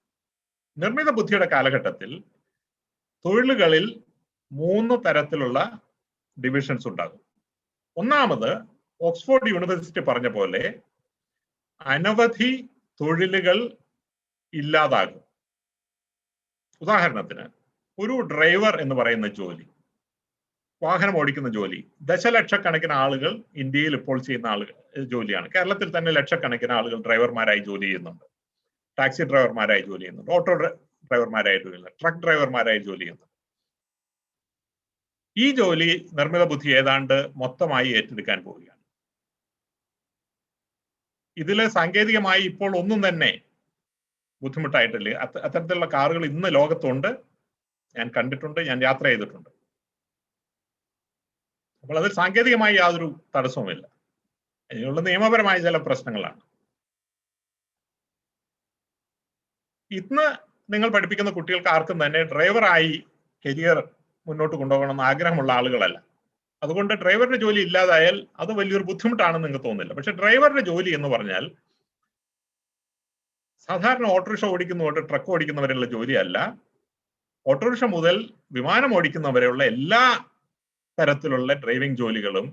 Speaker 1: നിർമ്മിത ബുദ്ധിയുടെ കാലഘട്ടത്തിൽ തൊഴിലുകളിൽ 3 തരത്തിലുള്ള ഡിവിഷൻസ് ഉണ്ടാകും. ഒന്നാമത്, ഓക്സ്ഫോർഡ് യൂണിവേഴ്സിറ്റി പറഞ്ഞ പോലെ അനവധി തൊഴിലുകൾ ഇല്ലാതാകും. ഉദാഹരണത്തിന്, ഒരു ഡ്രൈവർ എന്ന് പറയുന്ന ജോലി, വാഹനം ഓടിക്കുന്ന ജോലി, ദശലക്ഷക്കണക്കിന് ആളുകൾ ഇന്ത്യയിൽ ഇപ്പോൾ ചെയ്യുന്ന ജോലിയാണ്. കേരളത്തിൽ തന്നെ ലക്ഷക്കണക്കിന് ആളുകൾ ഡ്രൈവർമാരായി ജോലി ചെയ്യുന്നുണ്ട്. ടാക്സി ഡ്രൈവർമാരായി ജോലി ചെയ്യുന്നുണ്ട്, ഓട്ടോ ഡ്രൈവർമാരായി ജോലി ചെയ്യുന്നുണ്ട്, ട്രക്ക് ഡ്രൈവർമാരായി ജോലി ചെയ്യുന്നുണ്ട്. ഈ ജോലി നിർമ്മിത ബുദ്ധി ഏതാണ്ട് മൊത്തമായി ഏറ്റെടുക്കാൻ പോവുകയാണ്. ഇതില് സാങ്കേതികമായി ഇപ്പോൾ ഒന്നും തന്നെ ബുദ്ധിമുട്ടായിട്ടില്ല. അത്തരത്തിലുള്ള കാറുകൾ ഇന്ന് ലോകത്തുണ്ട്, ഞാൻ കണ്ടിട്ടുണ്ട്, ഞാൻ യാത്ര ചെയ്തിട്ടുണ്ട്. അപ്പോൾ അതിൽ സാങ്കേതികമായി യാതൊരു തടസ്സവുമില്ല. അതിനുള്ള നിയമപരമായ ചില പ്രശ്നങ്ങളാണ്. ഇന്ന് നിങ്ങൾ പഠിപ്പിക്കുന്ന കുട്ടികൾക്ക് ആർക്കും തന്നെ ഡ്രൈവറായി കരിയർ മുന്നോട്ട് കൊണ്ടുപോകണമെന്ന് ആഗ്രഹമുള്ള ആളുകളല്ല. അതുകൊണ്ട് ഡ്രൈവറുടെ ജോലി ഇല്ലാതായാൽ അത് വലിയൊരു ബുദ്ധിമുട്ടാണെന്ന് നിങ്ങൾക്ക് തോന്നില്ല. പക്ഷെ ഡ്രൈവറുടെ ജോലി എന്ന് പറഞ്ഞാൽ സാധാരണ ഓട്ടോറിക്ഷ ഓടിക്കുന്നവരുടെ, ട്രക്ക് ഓടിക്കുന്നവരുള്ള ജോലിയല്ല. ഓട്ടോറിക്ഷ മുതൽ വിമാനം ഓടിക്കുന്നവരെയുള്ള എല്ലാ തരത്തിലുള്ള ഡ്രൈവിംഗ് ജോലികളും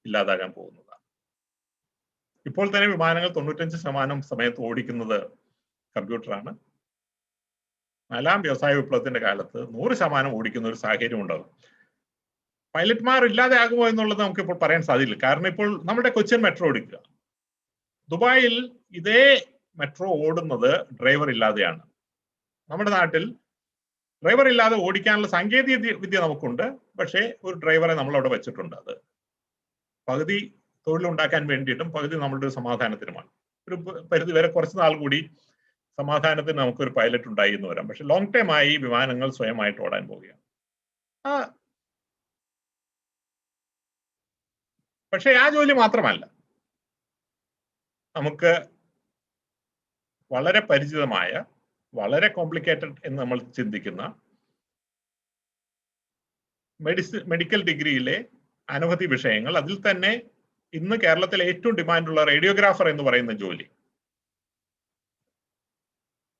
Speaker 1: ഇല്ലാതാകാൻ പോകുന്നതാണ്. ഇപ്പോൾ തന്നെ വിമാനങ്ങൾ 95% സമയത്ത് ഓടിക്കുന്നത് കമ്പ്യൂട്ടറാണ്. 4ാം വ്യവസായ വിപ്ലവത്തിന്റെ കാലത്ത് 100% ഓടിക്കുന്ന ഒരു സാഹചര്യം ഉണ്ടാകും. പൈലറ്റ്മാർ ഇല്ലാതെ ആകുമോ എന്നുള്ളത് നമുക്കിപ്പോൾ പറയാൻ സാധിക്കില്ല. കാരണം ഇപ്പോൾ നമ്മുടെ കൊച്ചിൻ മെട്രോ എടുക്കുക. ദുബായിൽ ഇതേ മെട്രോ ഓടുന്നത് ഡ്രൈവർ ഇല്ലാതെയാണ്. നമ്മുടെ നാട്ടിൽ ഡ്രൈവർ ഇല്ലാതെ ഓടിക്കാനുള്ള സാങ്കേതിക വിദ്യ നമുക്കുണ്ട്. പക്ഷേ ഒരു ഡ്രൈവറെ നമ്മൾ അവിടെ വെച്ചിട്ടുണ്ട്. അത് പകുതി തൊഴിലുണ്ടാക്കാൻ വേണ്ടിയിട്ടും പകുതി നമ്മളുടെ ഒരു സമാധാനത്തിനുമാണ്. ഒരു പരിധി വരെ കുറച്ച് നാൾ കൂടി സമാധാനത്തിന് നമുക്കൊരു പൈലറ്റ് ഉണ്ടായി എന്ന് വരാം. പക്ഷെ ലോങ് ടൈം ആയി വിമാനങ്ങൾ സ്വയമായിട്ട് ഓടാൻ പോവുകയാണ്. പക്ഷെ ആ ജോലി മാത്രമല്ല, നമുക്ക് വളരെ പരിചിതമായ, വളരെ കോംപ്ലിക്കേറ്റഡ് എന്ന് നമ്മൾ ചിന്തിക്കുന്ന മെഡിക്കൽ ഡിഗ്രിയിലെ അനവധി വിഷയങ്ങൾ, അതിൽ തന്നെ ഇന്ന് കേരളത്തിലെ ഏറ്റവും ഡിമാൻഡുള്ള റേഡിയോഗ്രാഫർ എന്ന് പറയുന്ന ജോലി,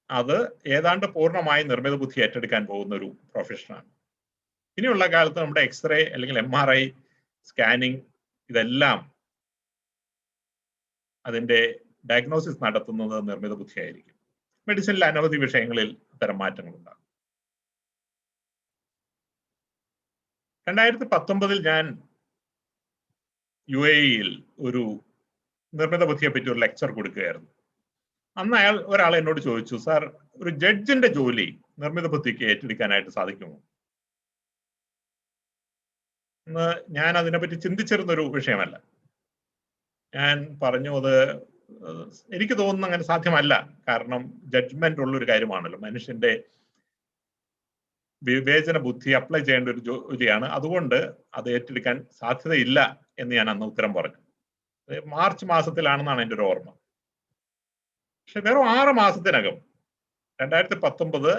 Speaker 1: അത് ഏതാണ്ട് പൂർണ്ണമായി നിർമ്മിത ബുദ്ധി ഏറ്റെടുക്കാൻ പോകുന്ന ഒരു പ്രൊഫഷനാണ്. ഇനിയുള്ള കാലത്ത് നമ്മുടെ എക്സ്റേ അല്ലെങ്കിൽ MRI സ്കാനിങ്, ഇതെല്ലാം അതിന്റെ ഡയഗ്നോസിസ് നടത്തുന്നത് നിർമ്മിത ബുദ്ധിയായിരിക്കും. മെഡിസിനിൽ അനവധി വിഷയങ്ങളിൽ അത്തരം മാറ്റങ്ങൾ ഉണ്ടാകും. 2019 ഞാൻ UAE-യിൽ ഒരു നിർമ്മിത ബുദ്ധിയെ പറ്റി ഒരു ലെക്ചർ കൊടുക്കുകയായിരുന്നു. അന്ന് ഒരാൾ എന്നോട് ചോദിച്ചു, സാർ, ഒരു ജഡ്ജിന്റെ ജോലി നിർമ്മിത ബുദ്ധിക്ക് ഏറ്റെടുക്കാനായിട്ട് സാധിക്കുമോ? എന്ന് ഞാൻ അതിനെപ്പറ്റി ചിന്തിച്ചിരുന്നൊരു വിഷയമല്ല. ഞാൻ പറഞ്ഞു, അത് എനിക്ക് തോന്നുന്നു അങ്ങനെ സാധ്യമല്ല. കാരണം ജഡ്ജ്മെന്റ് ഉള്ളൊരു കാര്യമാണല്ലോ, മനുഷ്യന്റെ വിവേചന ബുദ്ധി അപ്ലൈ ചെയ്യേണ്ട ഒരു ജോലിയാണ്. അതുകൊണ്ട് അത് ഏറ്റെടുക്കാൻ സാധ്യതയില്ല എന്ന് ഞാൻ അന്ന് ഉത്തരം പറഞ്ഞു. മാർച്ച് മാസത്തിലാണെന്നാണ് എൻ്റെ ഒരു ഓർമ്മ. പക്ഷെ വെറും 6 മാസത്തിനകം 2019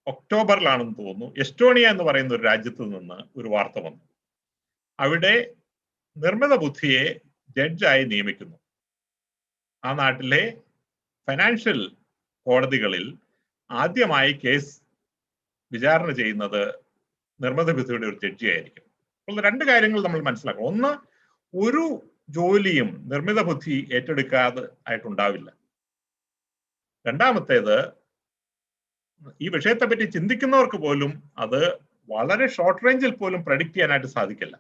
Speaker 1: ഒക്ടോബറിലാണെന്ന് തോന്നുന്നു, എസ്റ്റോണിയ എന്ന് പറയുന്ന ഒരു രാജ്യത്ത് നിന്ന് ഒരു വാർത്ത വന്നു. അവിടെ നിർമ്മിത ബുദ്ധിയെ ജഡ്ജായി നിയമിക്കുന്നു. ആ നാട്ടിലെ ഫൈനാൻഷ്യൽ കോടതികളിൽ ആദ്യമായി കേസ് വിചാരണ ചെയ്യുന്നത് നിർമ്മിത ബുദ്ധിയുടെ ഒരു ജഡ്ജിയായിരിക്കും. അപ്പോൾ 2 കാര്യങ്ങൾ നമ്മൾ മനസ്സിലാക്കണം. ഒന്ന്, ഒരു ജോലിയും നിർമ്മിത ബുദ്ധി ഏറ്റെടുക്കാതെ ആയിട്ടുണ്ടാവില്ല. രണ്ടാമത്തേത്, ഈ വിഷയത്തെപ്പറ്റി ചിന്തിക്കുന്നവർക്ക് പോലും അത് വളരെ ഷോർട്ട് റേഞ്ചിൽ പോലും പ്രഡിക്റ്റ് ചെയ്യാനായിട്ട് സാധിക്കില്ല.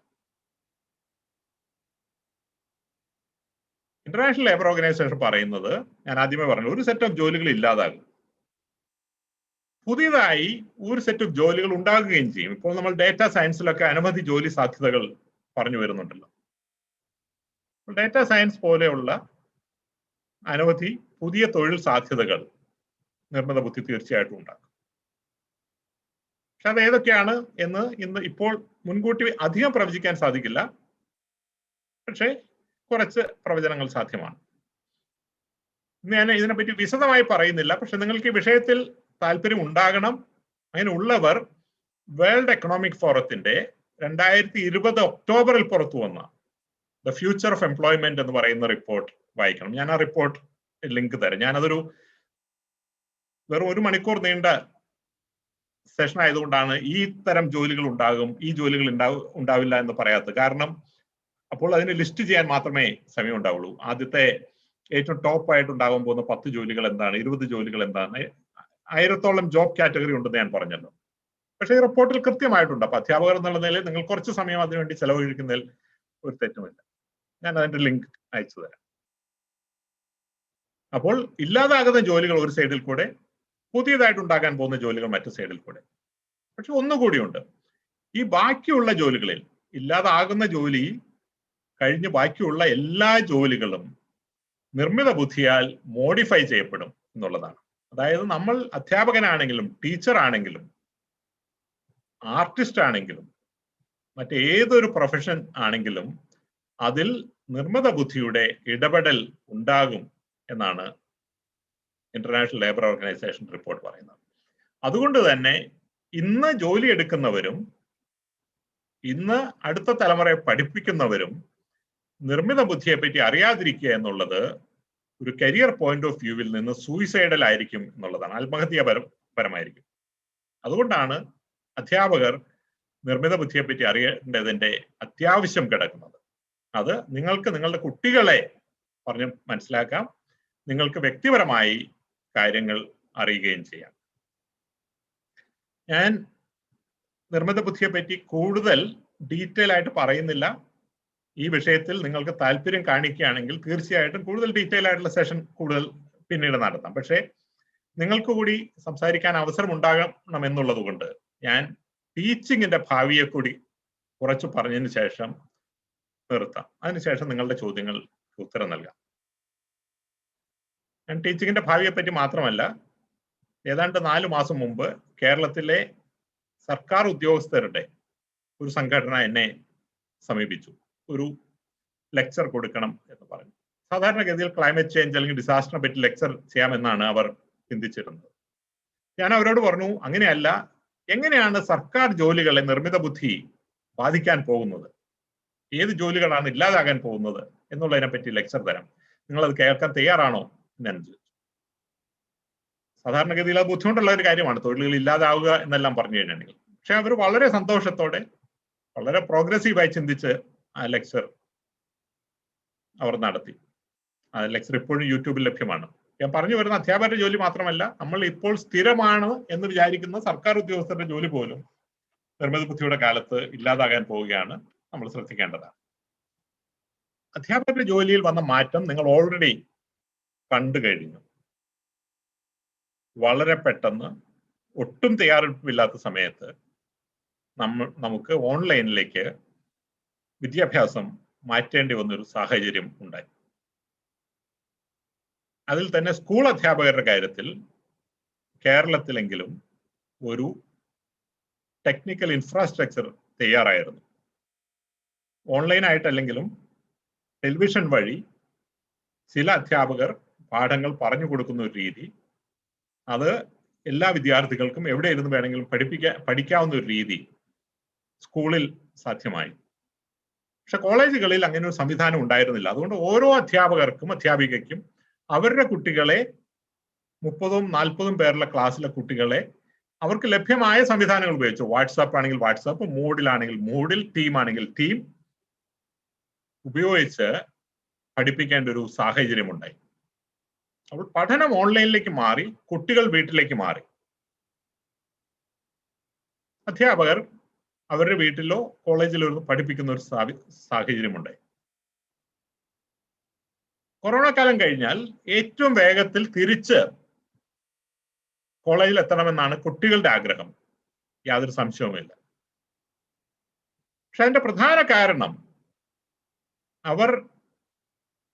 Speaker 1: ഇന്റർനാഷണൽ ലേബർ ഓർഗനൈസേഷൻ പറയുന്നത്, ഞാൻ ആദ്യമേ പറഞ്ഞു, ഒരു സെറ്റ് ഓഫ് ജോലികൾ ഇല്ലാതാകും, പുതിയതായി ഒരു സെറ്റ് ഓഫ് ജോലികൾ ഉണ്ടാകുകയും ചെയ്യും. ഇപ്പോൾ നമ്മൾ ഡേറ്റാ സയൻസിലൊക്കെ അനവധി ജോലി സാധ്യതകൾ പറഞ്ഞു വരുന്നുണ്ടല്ലോ. ഡേറ്റാ സയൻസ് പോലെയുള്ള അനവധി പുതിയ തൊഴിൽ സാധ്യതകൾ നിർമ്മിത ബുദ്ധി തീർച്ചയായിട്ടും ഉണ്ടാക്കും. പക്ഷെ അത് ഏതൊക്കെയാണ് എന്ന് ഇപ്പോൾ മുൻകൂട്ടി അധികം പ്രവചിക്കാൻ സാധിക്കില്ല. പക്ഷേ കുറച്ച് പ്രവചനങ്ങൾ സാധ്യമാണ്. ഞാൻ ഇതിനെപ്പറ്റി വിശദമായി പറയുന്നില്ല. പക്ഷെ നിങ്ങൾക്ക് ഈ വിഷയത്തിൽ താല്പര്യം ഉണ്ടാകണം. അതിനുള്ളവർ വേൾഡ് എക്കണോമിക് ഫോറത്തിന്റെ 2020 ഒക്ടോബറിൽ പുറത്തു വന്ന ദ ഫ്യൂച്ചർ ഓഫ് എംപ്ലോയ്മെന്റ് എന്ന് പറയുന്ന റിപ്പോർട്ട് വായിക്കണം. ഞാൻ ആ റിപ്പോർട്ട് ലിങ്ക് തരാം. ഞാനതൊരു വെറും 1 മണിക്കൂർ നീണ്ട സെഷൻ ആയതുകൊണ്ടാണ് ഈ തരം ജോലികൾ ഉണ്ടാകും, ഈ ജോലികൾ ഉണ്ടാവില്ല എന്ന് പറയാത്തത്. കാരണം അപ്പോൾ അതിന് ലിസ്റ്റ് ചെയ്യാൻ മാത്രമേ സമയം ഉണ്ടാവുള്ളൂ. ആദ്യത്തെ ഏറ്റവും ടോപ്പ് ആയിട്ട് ഉണ്ടാകാൻ പോകുന്ന 10 ജോലികൾ എന്താണ്, 20 ജോലികൾ എന്താണ്, 1000-ഓളം ജോബ് കാറ്റഗറി ഉണ്ടെന്ന് ഞാൻ പറഞ്ഞല്ലോ. പക്ഷേ ഈ റിപ്പോർട്ടിൽ കൃത്യമായിട്ടുണ്ട്. അപ്പൊ അധ്യാപകർ എന്നുള്ള നിലയിൽ നിങ്ങൾ കുറച്ച് സമയം അതിനുവേണ്ടി ചെലവഴിക്കുന്നതിൽ ഒരു തെറ്റുമില്ല. ഞാൻ അതിന്റെ ലിങ്ക് അയച്ചു തരാം. അപ്പോൾ ഇല്ലാതാകുന്ന ജോലികൾ ഒരു സൈഡിൽ കൂടെ, പുതിയതായിട്ട് ഉണ്ടാകാൻ പോകുന്ന ജോലികൾ മറ്റു സൈഡിൽ കൂടെ. പക്ഷെ ഒന്നുകൂടിയുണ്ട്, ഈ ബാക്കിയുള്ള ജോലികളിൽ, ഇല്ലാതാകുന്ന ജോലി കഴിഞ്ഞ് ബാക്കിയുള്ള എല്ലാ ജോലികളും നിർമ്മിത ബുദ്ധിയാൽ മോഡിഫൈ ചെയ്യപ്പെടും എന്നുള്ളതാണ്. അതായത് നമ്മൾ അധ്യാപകനാണെങ്കിലും ടീച്ചർ ആണെങ്കിലും ആർട്ടിസ്റ്റ് ആണെങ്കിലും മറ്റേതൊരു പ്രൊഫഷൻ ആണെങ്കിലും അതിൽ നിർമ്മിത ബുദ്ധിയുടെ ഇടപെടൽ ഉണ്ടാകും എന്നാണ് ഇന്റർനാഷണൽ ലേബർ ഓർഗനൈസേഷൻ റിപ്പോർട്ട് പറയുന്നത്. അതുകൊണ്ട് തന്നെ ഇന്ന് ജോലി എടുക്കുന്നവരും ഇന്ന് അടുത്ത തലമുറയെ പഠിപ്പിക്കുന്നവരും നിർമ്മിത ബുദ്ധിയെ പറ്റി അറിയാതിരിക്കുക എന്നുള്ളത് ഒരു കരിയർ പോയിന്റ് ഓഫ് വ്യൂവിൽ നിന്ന് സൂയിസൈഡൽ ആയിരിക്കും എന്നുള്ളതാണ്, ആത്മഹത്യാപരമായിരിക്കും. അതുകൊണ്ടാണ് അധ്യാപകർ നിർമ്മിത ബുദ്ധിയെ പറ്റി അറിയേണ്ടതിന്റെ അത്യാവശ്യം കിടക്കുന്നത്. അത് നിങ്ങൾക്ക് നിങ്ങളുടെ കുട്ടികളെ പറഞ്ഞ് മനസ്സിലാക്കാം, നിങ്ങൾക്ക് വ്യക്തിപരമായി കാര്യങ്ങൾ അറിയുകയും ചെയ്യാം. ഞാൻ നിർമ്മിത ബുദ്ധിയെ പറ്റി കൂടുതൽ ഡീറ്റെയിൽ ആയിട്ട് പറയുന്നില്ല. ഈ വിഷയത്തിൽ നിങ്ങൾക്ക് താല്പര്യം കാണിക്കുകയാണെങ്കിൽ തീർച്ചയായിട്ടും കൂടുതൽ ഡീറ്റെയിൽ ആയിട്ടുള്ള സെഷൻ കൂടുതൽ പിന്നീട് നടത്താം. പക്ഷേ നിങ്ങൾക്ക് കൂടി സംസാരിക്കാൻ അവസരം ഉണ്ടാകണം എന്നുള്ളത് കൊണ്ട് ഞാൻ ടീച്ചിങ്ങിന്റെ ഭാവിയെ കൂടി കുറച്ച് പറഞ്ഞതിന് ശേഷം നിർത്താം. അതിനുശേഷം നിങ്ങളുടെ ചോദ്യങ്ങൾക്ക് ഉത്തരം നൽകാം. ഞാൻ ടീച്ചിങ്ങിന്റെ ഭാവിയെ പറ്റി മാത്രമല്ല, ഏതാണ്ട് 4 മാസം മുമ്പ് കേരളത്തിലെ സർക്കാർ ഉദ്യോഗസ്ഥരുടെ ഒരു സംഘടന എന്നെ സമീപിച്ചു. ഒരു ലെക്ചർ കൊടുക്കണം എന്ന് പറഞ്ഞു. സാധാരണഗതിയിൽ ക്ലൈമറ്റ് ചേഞ്ച് അല്ലെങ്കിൽ ഡിസാസ്റ്ററിനെ പറ്റി ലെക്ചർ ചെയ്യാമെന്നാണ് അവർ ചിന്തിച്ചിരുന്നത്. ഞാൻ അവരോട് പറഞ്ഞു, അങ്ങനെയല്ല, എങ്ങനെയാണ് സർക്കാർ ജോലികളെ നിർമ്മിത ബുദ്ധി ബാധിക്കാൻ പോകുന്നത്, ഏത് ജോലികളാണ് ഇല്ലാതാകാൻ പോകുന്നത് എന്നുള്ളതിനെ പറ്റി ലെക്ചർ തരാം, നിങ്ങളത് കേൾക്കാൻ തയ്യാറാണോ എന്ന് ചോദിച്ചു. സാധാരണഗതിയിൽ അത് ബുദ്ധിമുട്ടുള്ള ഒരു കാര്യമാണ്, തൊഴിലുകൾ ഇല്ലാതാവുക എന്നെല്ലാം പറഞ്ഞു കഴിഞ്ഞിട്ടുണ്ടെങ്കിൽ. പക്ഷെ അവർ വളരെ സന്തോഷത്തോടെ വളരെ പ്രോഗ്രസീവായി ചിന്തിച്ച് ആ ലെക്ചർ അവർ നടത്തി. ആ ലെക്ചർ ഇപ്പോഴും യൂട്യൂബിൽ ലഭ്യമാണ്. ഞാൻ പറഞ്ഞു വരുന്ന അധ്യാപകരുടെ ജോലി മാത്രമല്ല, നമ്മൾ ഇപ്പോൾ സ്ഥിരമാണ് എന്ന് വിചാരിക്കുന്ന സർക്കാർ ഉദ്യോഗസ്ഥരുടെ ജോലി പോലും നിർമ്മിത ബുദ്ധിയുടെ കാലത്ത് ഇല്ലാതാകാൻ പോവുകയാണ്. നമ്മൾ ശ്രദ്ധിക്കേണ്ടതാണ്. അധ്യാപകരുടെ ജോലിയിൽ വന്ന മാറ്റം നിങ്ങൾ ഓൾറെഡി കണ്ടു കഴിഞ്ഞു. വളരെ പെട്ടെന്ന്, ഒട്ടും തയ്യാറെടുപ്പില്ലാത്ത സമയത്ത് നമുക്ക് ഓൺലൈനിലേക്ക് വിദ്യാഭ്യാസം മാറ്റേണ്ടി വന്നൊരു സാഹചര്യം ഉണ്ടായി. അതിൽ തന്നെ സ്കൂൾ അധ്യാപകരുടെ കാര്യത്തിൽ കേരളത്തിലെങ്കിലും ഒരു ടെക്നിക്കൽ ഇൻഫ്രാസ്ട്രക്ചർ തയ്യാറായിരുന്നു. ഓൺലൈനായിട്ടല്ലെങ്കിലും ടെലിവിഷൻ വഴി ചില അധ്യാപകർ പാഠങ്ങൾ പറഞ്ഞു കൊടുക്കുന്ന ഒരു രീതി, അത് എല്ലാ വിദ്യാർത്ഥികൾക്കും എവിടെ ഇരുന്ന് വേണമെങ്കിലും പഠിക്കാവുന്ന ഒരു രീതി സ്കൂളിൽ സാധ്യമായി. പക്ഷെ കോളേജുകളിൽ അങ്ങനെ ഒരു സംവിധാനം ഉണ്ടായിരുന്നില്ല. അതുകൊണ്ട് ഓരോ അധ്യാപകർക്കും അധ്യാപികയ്ക്കും അവരുടെ കുട്ടികളെ 30-40 പേരുള്ള ക്ലാസ്സിലെ കുട്ടികളെ അവർക്ക് ലഭ്യമായ സംവിധാനങ്ങൾ ഉപയോഗിച്ചു. വാട്സാപ്പ് ആണെങ്കിൽ വാട്സാപ്പ്, മൂഡിലാണെങ്കിൽ മൂഡിൽ, ടീം ആണെങ്കിൽ ടീം ഉപയോഗിച്ച് പഠിപ്പിക്കേണ്ട ഒരു സാഹചര്യം ഉണ്ടായി. അപ്പോൾ പഠനം ഓൺലൈനിലേക്ക് മാറി, കുട്ടികൾ വീട്ടിലേക്ക് മാറി. അധ്യാപകർ അവരുടെ വീട്ടിലോ കോളേജിലോ പഠിപ്പിക്കുന്ന ഒരു സാഹചര്യമുണ്ടായി. കൊറോണ കാലം കഴിഞ്ഞാൽ ഏറ്റവും വേഗത്തിൽ തിരിച്ച് കോളേജിൽ എത്തണമെന്നാണ് കുട്ടികളുടെ ആഗ്രഹം, യാതൊരു സംശയവുമില്ല. പക്ഷെ അതിന്റെ പ്രധാന കാരണം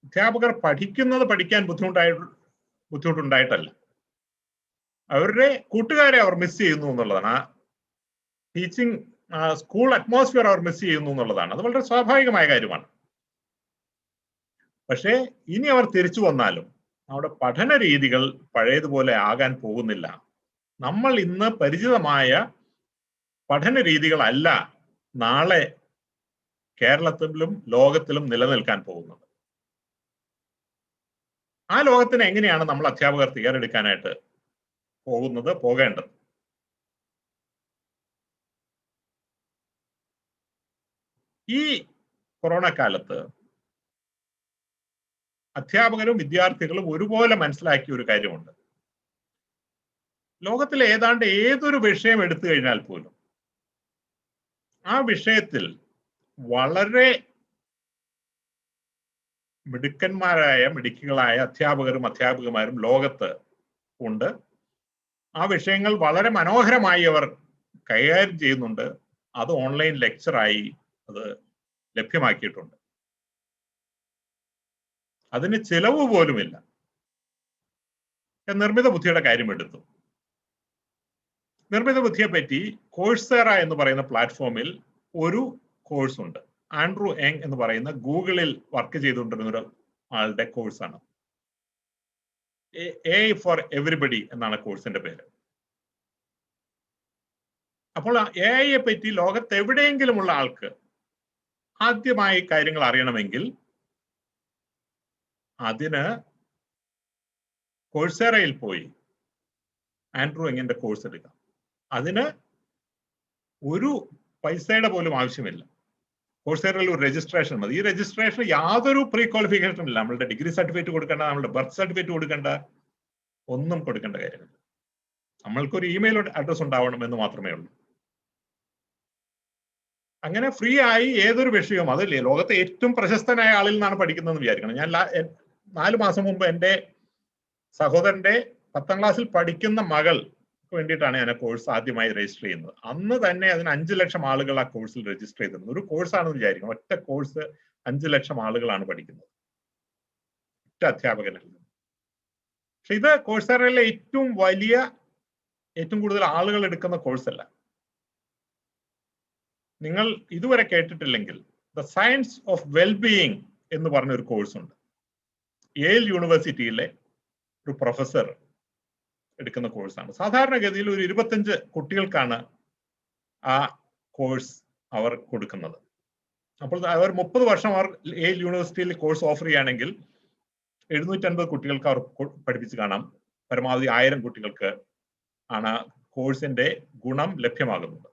Speaker 1: അധ്യാപകർ പഠിക്കാൻ ബുദ്ധിമുട്ടുണ്ടായിട്ടല്ല, അവരുടെ കൂട്ടുകാരെ അവർ മിസ് ചെയ്യുന്നു എന്നുള്ളതാണ്. ആ ടീച്ചിങ് സ്കൂൾ അറ്റ്മോസ്ഫിയർ അവർ മിസ് ചെയ്യുന്നു എന്നുള്ളതാണ്. അത് വളരെ സ്വാഭാവികമായ കാര്യമാണ്. പക്ഷേ ഇനി അവർ തിരിച്ചു വന്നാലും നമ്മുടെ പഠന രീതികൾ പഴയതുപോലെ ആകാൻ പോകുന്നില്ല. നമ്മൾ ഇന്ന് പരിചിതമായ പഠന രീതികളല്ല നാളെ കേരളത്തിലും ലോകത്തിലും നിലനിൽക്കാൻ പോകുന്നത്. ആ ലോകത്തിന് എങ്ങനെയാണ് നമ്മൾ അധ്യാപകർ തയ്യാറെടുക്കാനായിട്ട് പോകേണ്ടത്? ഈ കൊറോണ കാലത്ത് അധ്യാപകരും വിദ്യാർത്ഥികളും ഒരുപോലെ മനസ്സിലാക്കിയ ഒരു കാര്യമുണ്ട്. ലോകത്തിലെ ഏതാണ്ട് ഏതൊരു വിഷയം എടുത്തു കഴിഞ്ഞാൽ പോലും ആ വിഷയത്തിൽ വളരെ മിടുക്കികളായ അധ്യാപകരും അധ്യാപികമാരും ലോകത്ത് ഉണ്ട്. ആ വിഷയങ്ങൾ വളരെ മനോഹരമായി അവർ കൈകാര്യം ചെയ്യുന്നുണ്ട്. അത് ഓൺലൈൻ ലെക്ചറായി അത് ലഭ്യമാക്കിയിട്ടുണ്ട്. അതിന് ചിലവ് പോലുമില്ല. നിർമ്മിത ബുദ്ധിയുടെ കാര്യം എടുത്തു. നിർമ്മിത ബുദ്ധിയെ പറ്റി കോഴ്സേറ എന്ന് പറയുന്ന പ്ലാറ്റ്ഫോമിൽ ഒരു കോഴ്സ് ഉണ്ട്. ആൻഡ്രൂ യങ് എന്ന് പറയുന്ന ഗൂഗിളിൽ വർക്ക് ചെയ്തുകൊണ്ടിരുന്ന ഒരു ആളുടെ കോഴ്സാണ്. AI ഫോർ എവരിബഡി എന്നാണ് കോഴ്സിന്റെ പേര്. അപ്പോൾ AI പറ്റി ലോകത്ത് എവിടെയെങ്കിലുമുള്ള ആൾക്ക് ആദ്യമായി കാര്യങ്ങൾ അറിയണമെങ്കിൽ അതിന് കോഴ്സേറയിൽ പോയി ആൻഡ്രൂ യങ്ങിന്റെ കോഴ്സ് എടുക്കാം. അതിന് ഒരു പൈസയുടെ പോലും ആവശ്യമില്ല. കോഴ്സേറയിൽ ഒരു രജിസ്ട്രേഷൻ മതി. ഈ രജിസ്ട്രേഷൻ യാതൊരു പ്രീ ക്വാളിഫിക്കേഷനും ഇല്ല. നമ്മളുടെ ഡിഗ്രി സർട്ടിഫിക്കറ്റ് കൊടുക്കേണ്ട, നമ്മളുടെ ബർത്ത് സർട്ടിഫിക്കറ്റ് കൊടുക്കേണ്ട, ഒന്നും കൊടുക്കേണ്ട കാര്യമില്ല. നമ്മൾക്കൊരു ഇമെയിൽ അഡ്രസ് ഉണ്ടാവണം എന്ന് മാത്രമേ ഉള്ളൂ. അങ്ങനെ ഫ്രീ ആയി ഏതൊരു വിഷയവും, അത് ലോകത്തെ ഏറ്റവും പ്രശസ്തനായ ആളിൽ നിന്നാണ് പഠിക്കുന്നതെന്ന് വിചാരിക്കണം. ഞാൻ 4 മാസം മുമ്പ് എൻ്റെ സഹോദരന്റെ 10ാം ക്ലാസ്സിൽ പഠിക്കുന്ന മകൾ വേണ്ടിയിട്ടാണ് ഞാൻ ആ കോഴ്സ് ആദ്യമായി രജിസ്റ്റർ ചെയ്യുന്നത്. അന്ന് തന്നെ അതിന് 5 ലക്ഷം ആളുകൾ ആ കോഴ്സിൽ രജിസ്റ്റർ ചെയ്തിരുന്നു. ഒരു കോഴ്സാണെന്ന് വിചാരിക്കണം. ഒറ്റ കോഴ്സ് 5 ലക്ഷം ആളുകളാണ് പഠിക്കുന്നത്, ഒറ്റ അധ്യാപകനിൽ നിന്ന്. പക്ഷെ ഇത് കോഴ്സേറയിലെ ഏറ്റവും കൂടുതൽ ആളുകൾ എടുക്കുന്ന കോഴ്സല്ല. നിങ്ങൾ ഇതുവരെ കേട്ടിട്ടില്ലെങ്കിൽ ദ സയൻസ് ഓഫ് വെൽബീയിങ് എന്ന് പറഞ്ഞ ഒരു കോഴ്സ് ഉണ്ട്. യേൽ യൂണിവേഴ്സിറ്റിയിലെ ഒരു പ്രൊഫസർ എടുക്കുന്ന കോഴ്സാണ്. സാധാരണഗതിയിൽ ഒരു 25 കുട്ടികൾക്കാണ് ആ കോഴ്സ് അവർ കൊടുക്കുന്നത്. അപ്പോൾ അവർ 30 വർഷം അവർ യേൽ യൂണിവേഴ്സിറ്റിയിൽ കോഴ്സ് ഓഫർ ചെയ്യുകയാണെങ്കിൽ 750 കുട്ടികൾക്ക് അവർ പഠിപ്പിച്ച് കാണാം. പരമാവധി 1000 കുട്ടികൾക്ക് ആണ് കോഴ്സിന്റെ ഗുണം ലഭ്യമാകുന്നത്.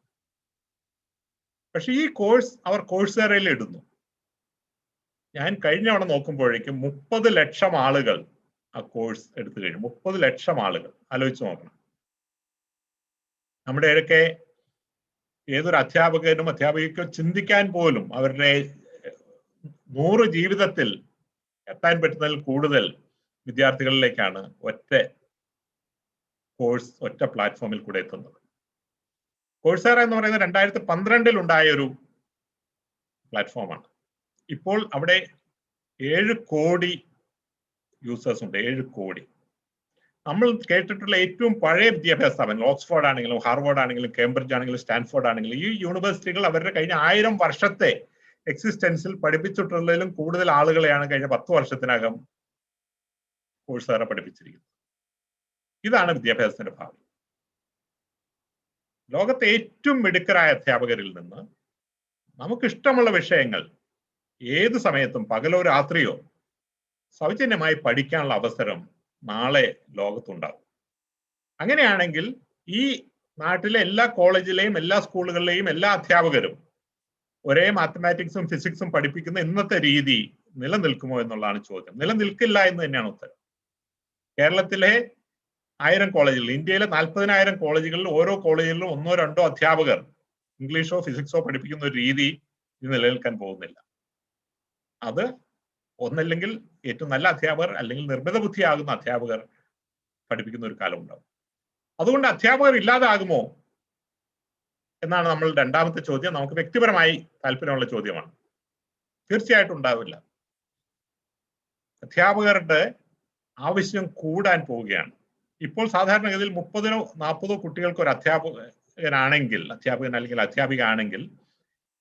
Speaker 1: പക്ഷെ ഈ കോഴ്സ് അവർ കോഴ്സേറയിൽ ഇടുന്നു. ഞാൻ കഴിഞ്ഞ തവണ നോക്കുമ്പോഴേക്കും 30 ലക്ഷം ആളുകൾ ആ കോഴ്സ് എടുത്തു കഴിഞ്ഞു. 30 ലക്ഷം ആളുകൾ. ആലോചിച്ച് നോക്കണം. നമ്മുടെയൊക്കെ ഏതൊരു അധ്യാപകനും അധ്യാപികയ്ക്കോ ചിന്തിക്കാൻ പോലും അവരുടെ 100 ജീവിതത്തിൽ എത്താൻ പറ്റുന്നതിൽ കൂടുതൽ വിദ്യാർത്ഥികളിലേക്കാണ് ഒറ്റ കോഴ്സ്, ഒറ്റ പ്ലാറ്റ്ഫോമിൽ കൂടെ എത്തുന്നത്. കോഴ്സേറ എന്ന് പറയുന്നത് 2012 ഉണ്ടായ ഒരു പ്ലാറ്റ്ഫോമാണ്. ഇപ്പോൾ അവിടെ 7 കോടി യൂസേഴ്സ് ഉണ്ട്. 7 കോടി. നമ്മൾ കേട്ടിട്ടുള്ള ഏറ്റവും പഴയ വിദ്യാഭ്യാസ സ്ഥാപനങ്ങൾ, ഓക്സ്ഫോർഡ് ആണെങ്കിലും ഹാർവാർഡ് ആണെങ്കിലും കേംബ്രിഡ്ജ് ആണെങ്കിലും സ്റ്റാൻഫോർഡ് ആണെങ്കിലും, ഈ യൂണിവേഴ്സിറ്റികൾ അവരുടെ കഴിഞ്ഞ 1000 വർഷത്തെ എക്സിസ്റ്റൻസിൽ പഠിപ്പിച്ചിട്ടുള്ളതിലും കൂടുതൽ ആളുകളെയാണ് കഴിഞ്ഞ 10 വർഷത്തിനകം കോഴ്സേറ പഠിപ്പിച്ചിരിക്കുന്നത്. ഇതാണ് വിദ്യാഭ്യാസത്തിന്റെ ഭാവി. ലോകത്തെ ഏറ്റവും മിടുക്കരായ അധ്യാപകരിൽ നിന്ന് നമുക്കിഷ്ടമുള്ള വിഷയങ്ങൾ ഏത് സമയത്തും പകലോ രാത്രിയോ സൗജന്യമായി പഠിക്കാനുള്ള അവസരം നാളെ ലോകത്തുണ്ടാവും. അങ്ങനെയാണെങ്കിൽ ഈ നാട്ടിലെ എല്ലാ കോളേജിലെയും എല്ലാ സ്കൂളുകളിലെയും എല്ലാ അധ്യാപകരും ഒരേ മാത്തമാറ്റിക്സും ഫിസിക്സും പഠിപ്പിക്കുന്ന ഇന്നത്തെ രീതി നിലനിൽക്കുമോ എന്നുള്ളതാണ് ചോദ്യം. നിലനിൽക്കില്ല എന്ന് തന്നെയാണ് ഉത്തരം. കേരളത്തിലെ 1000 കോളേജുകൾ, ഇന്ത്യയിലെ 40,000 കോളേജുകളിൽ ഓരോ കോളേജിലും 1-2 അധ്യാപകർ ഇംഗ്ലീഷോ ഫിസിക്സോ പഠിപ്പിക്കുന്ന ഒരു രീതി ഇത് നിലനിൽക്കാൻ പോകുന്നില്ല. അത് ഒന്നല്ലെങ്കിൽ ഏറ്റവും നല്ല അധ്യാപകർ അല്ലെങ്കിൽ നിർമ്മിത ബുദ്ധിയാകുന്ന അധ്യാപകർ പഠിപ്പിക്കുന്ന ഒരു കാലം ഉണ്ടാവും. അതുകൊണ്ട് അധ്യാപകർ ഇല്ലാതാകുമോ എന്നാണ് നമ്മൾ രണ്ടാമത്തെ ചോദ്യം. നമുക്ക് വ്യക്തിപരമായി താല്പര്യമുള്ള ചോദ്യമാണ്. തീർച്ചയായിട്ടും ഉണ്ടാവില്ല. അധ്യാപകരുടെ ആവശ്യം കൂടാൻ പോവുകയാണ്. ഇപ്പോൾ സാധാരണഗതിയിൽ 30-40 കുട്ടികൾക്ക് ഒരു അധ്യാപകൻ അല്ലെങ്കിൽ അധ്യാപിക ആണെങ്കിൽ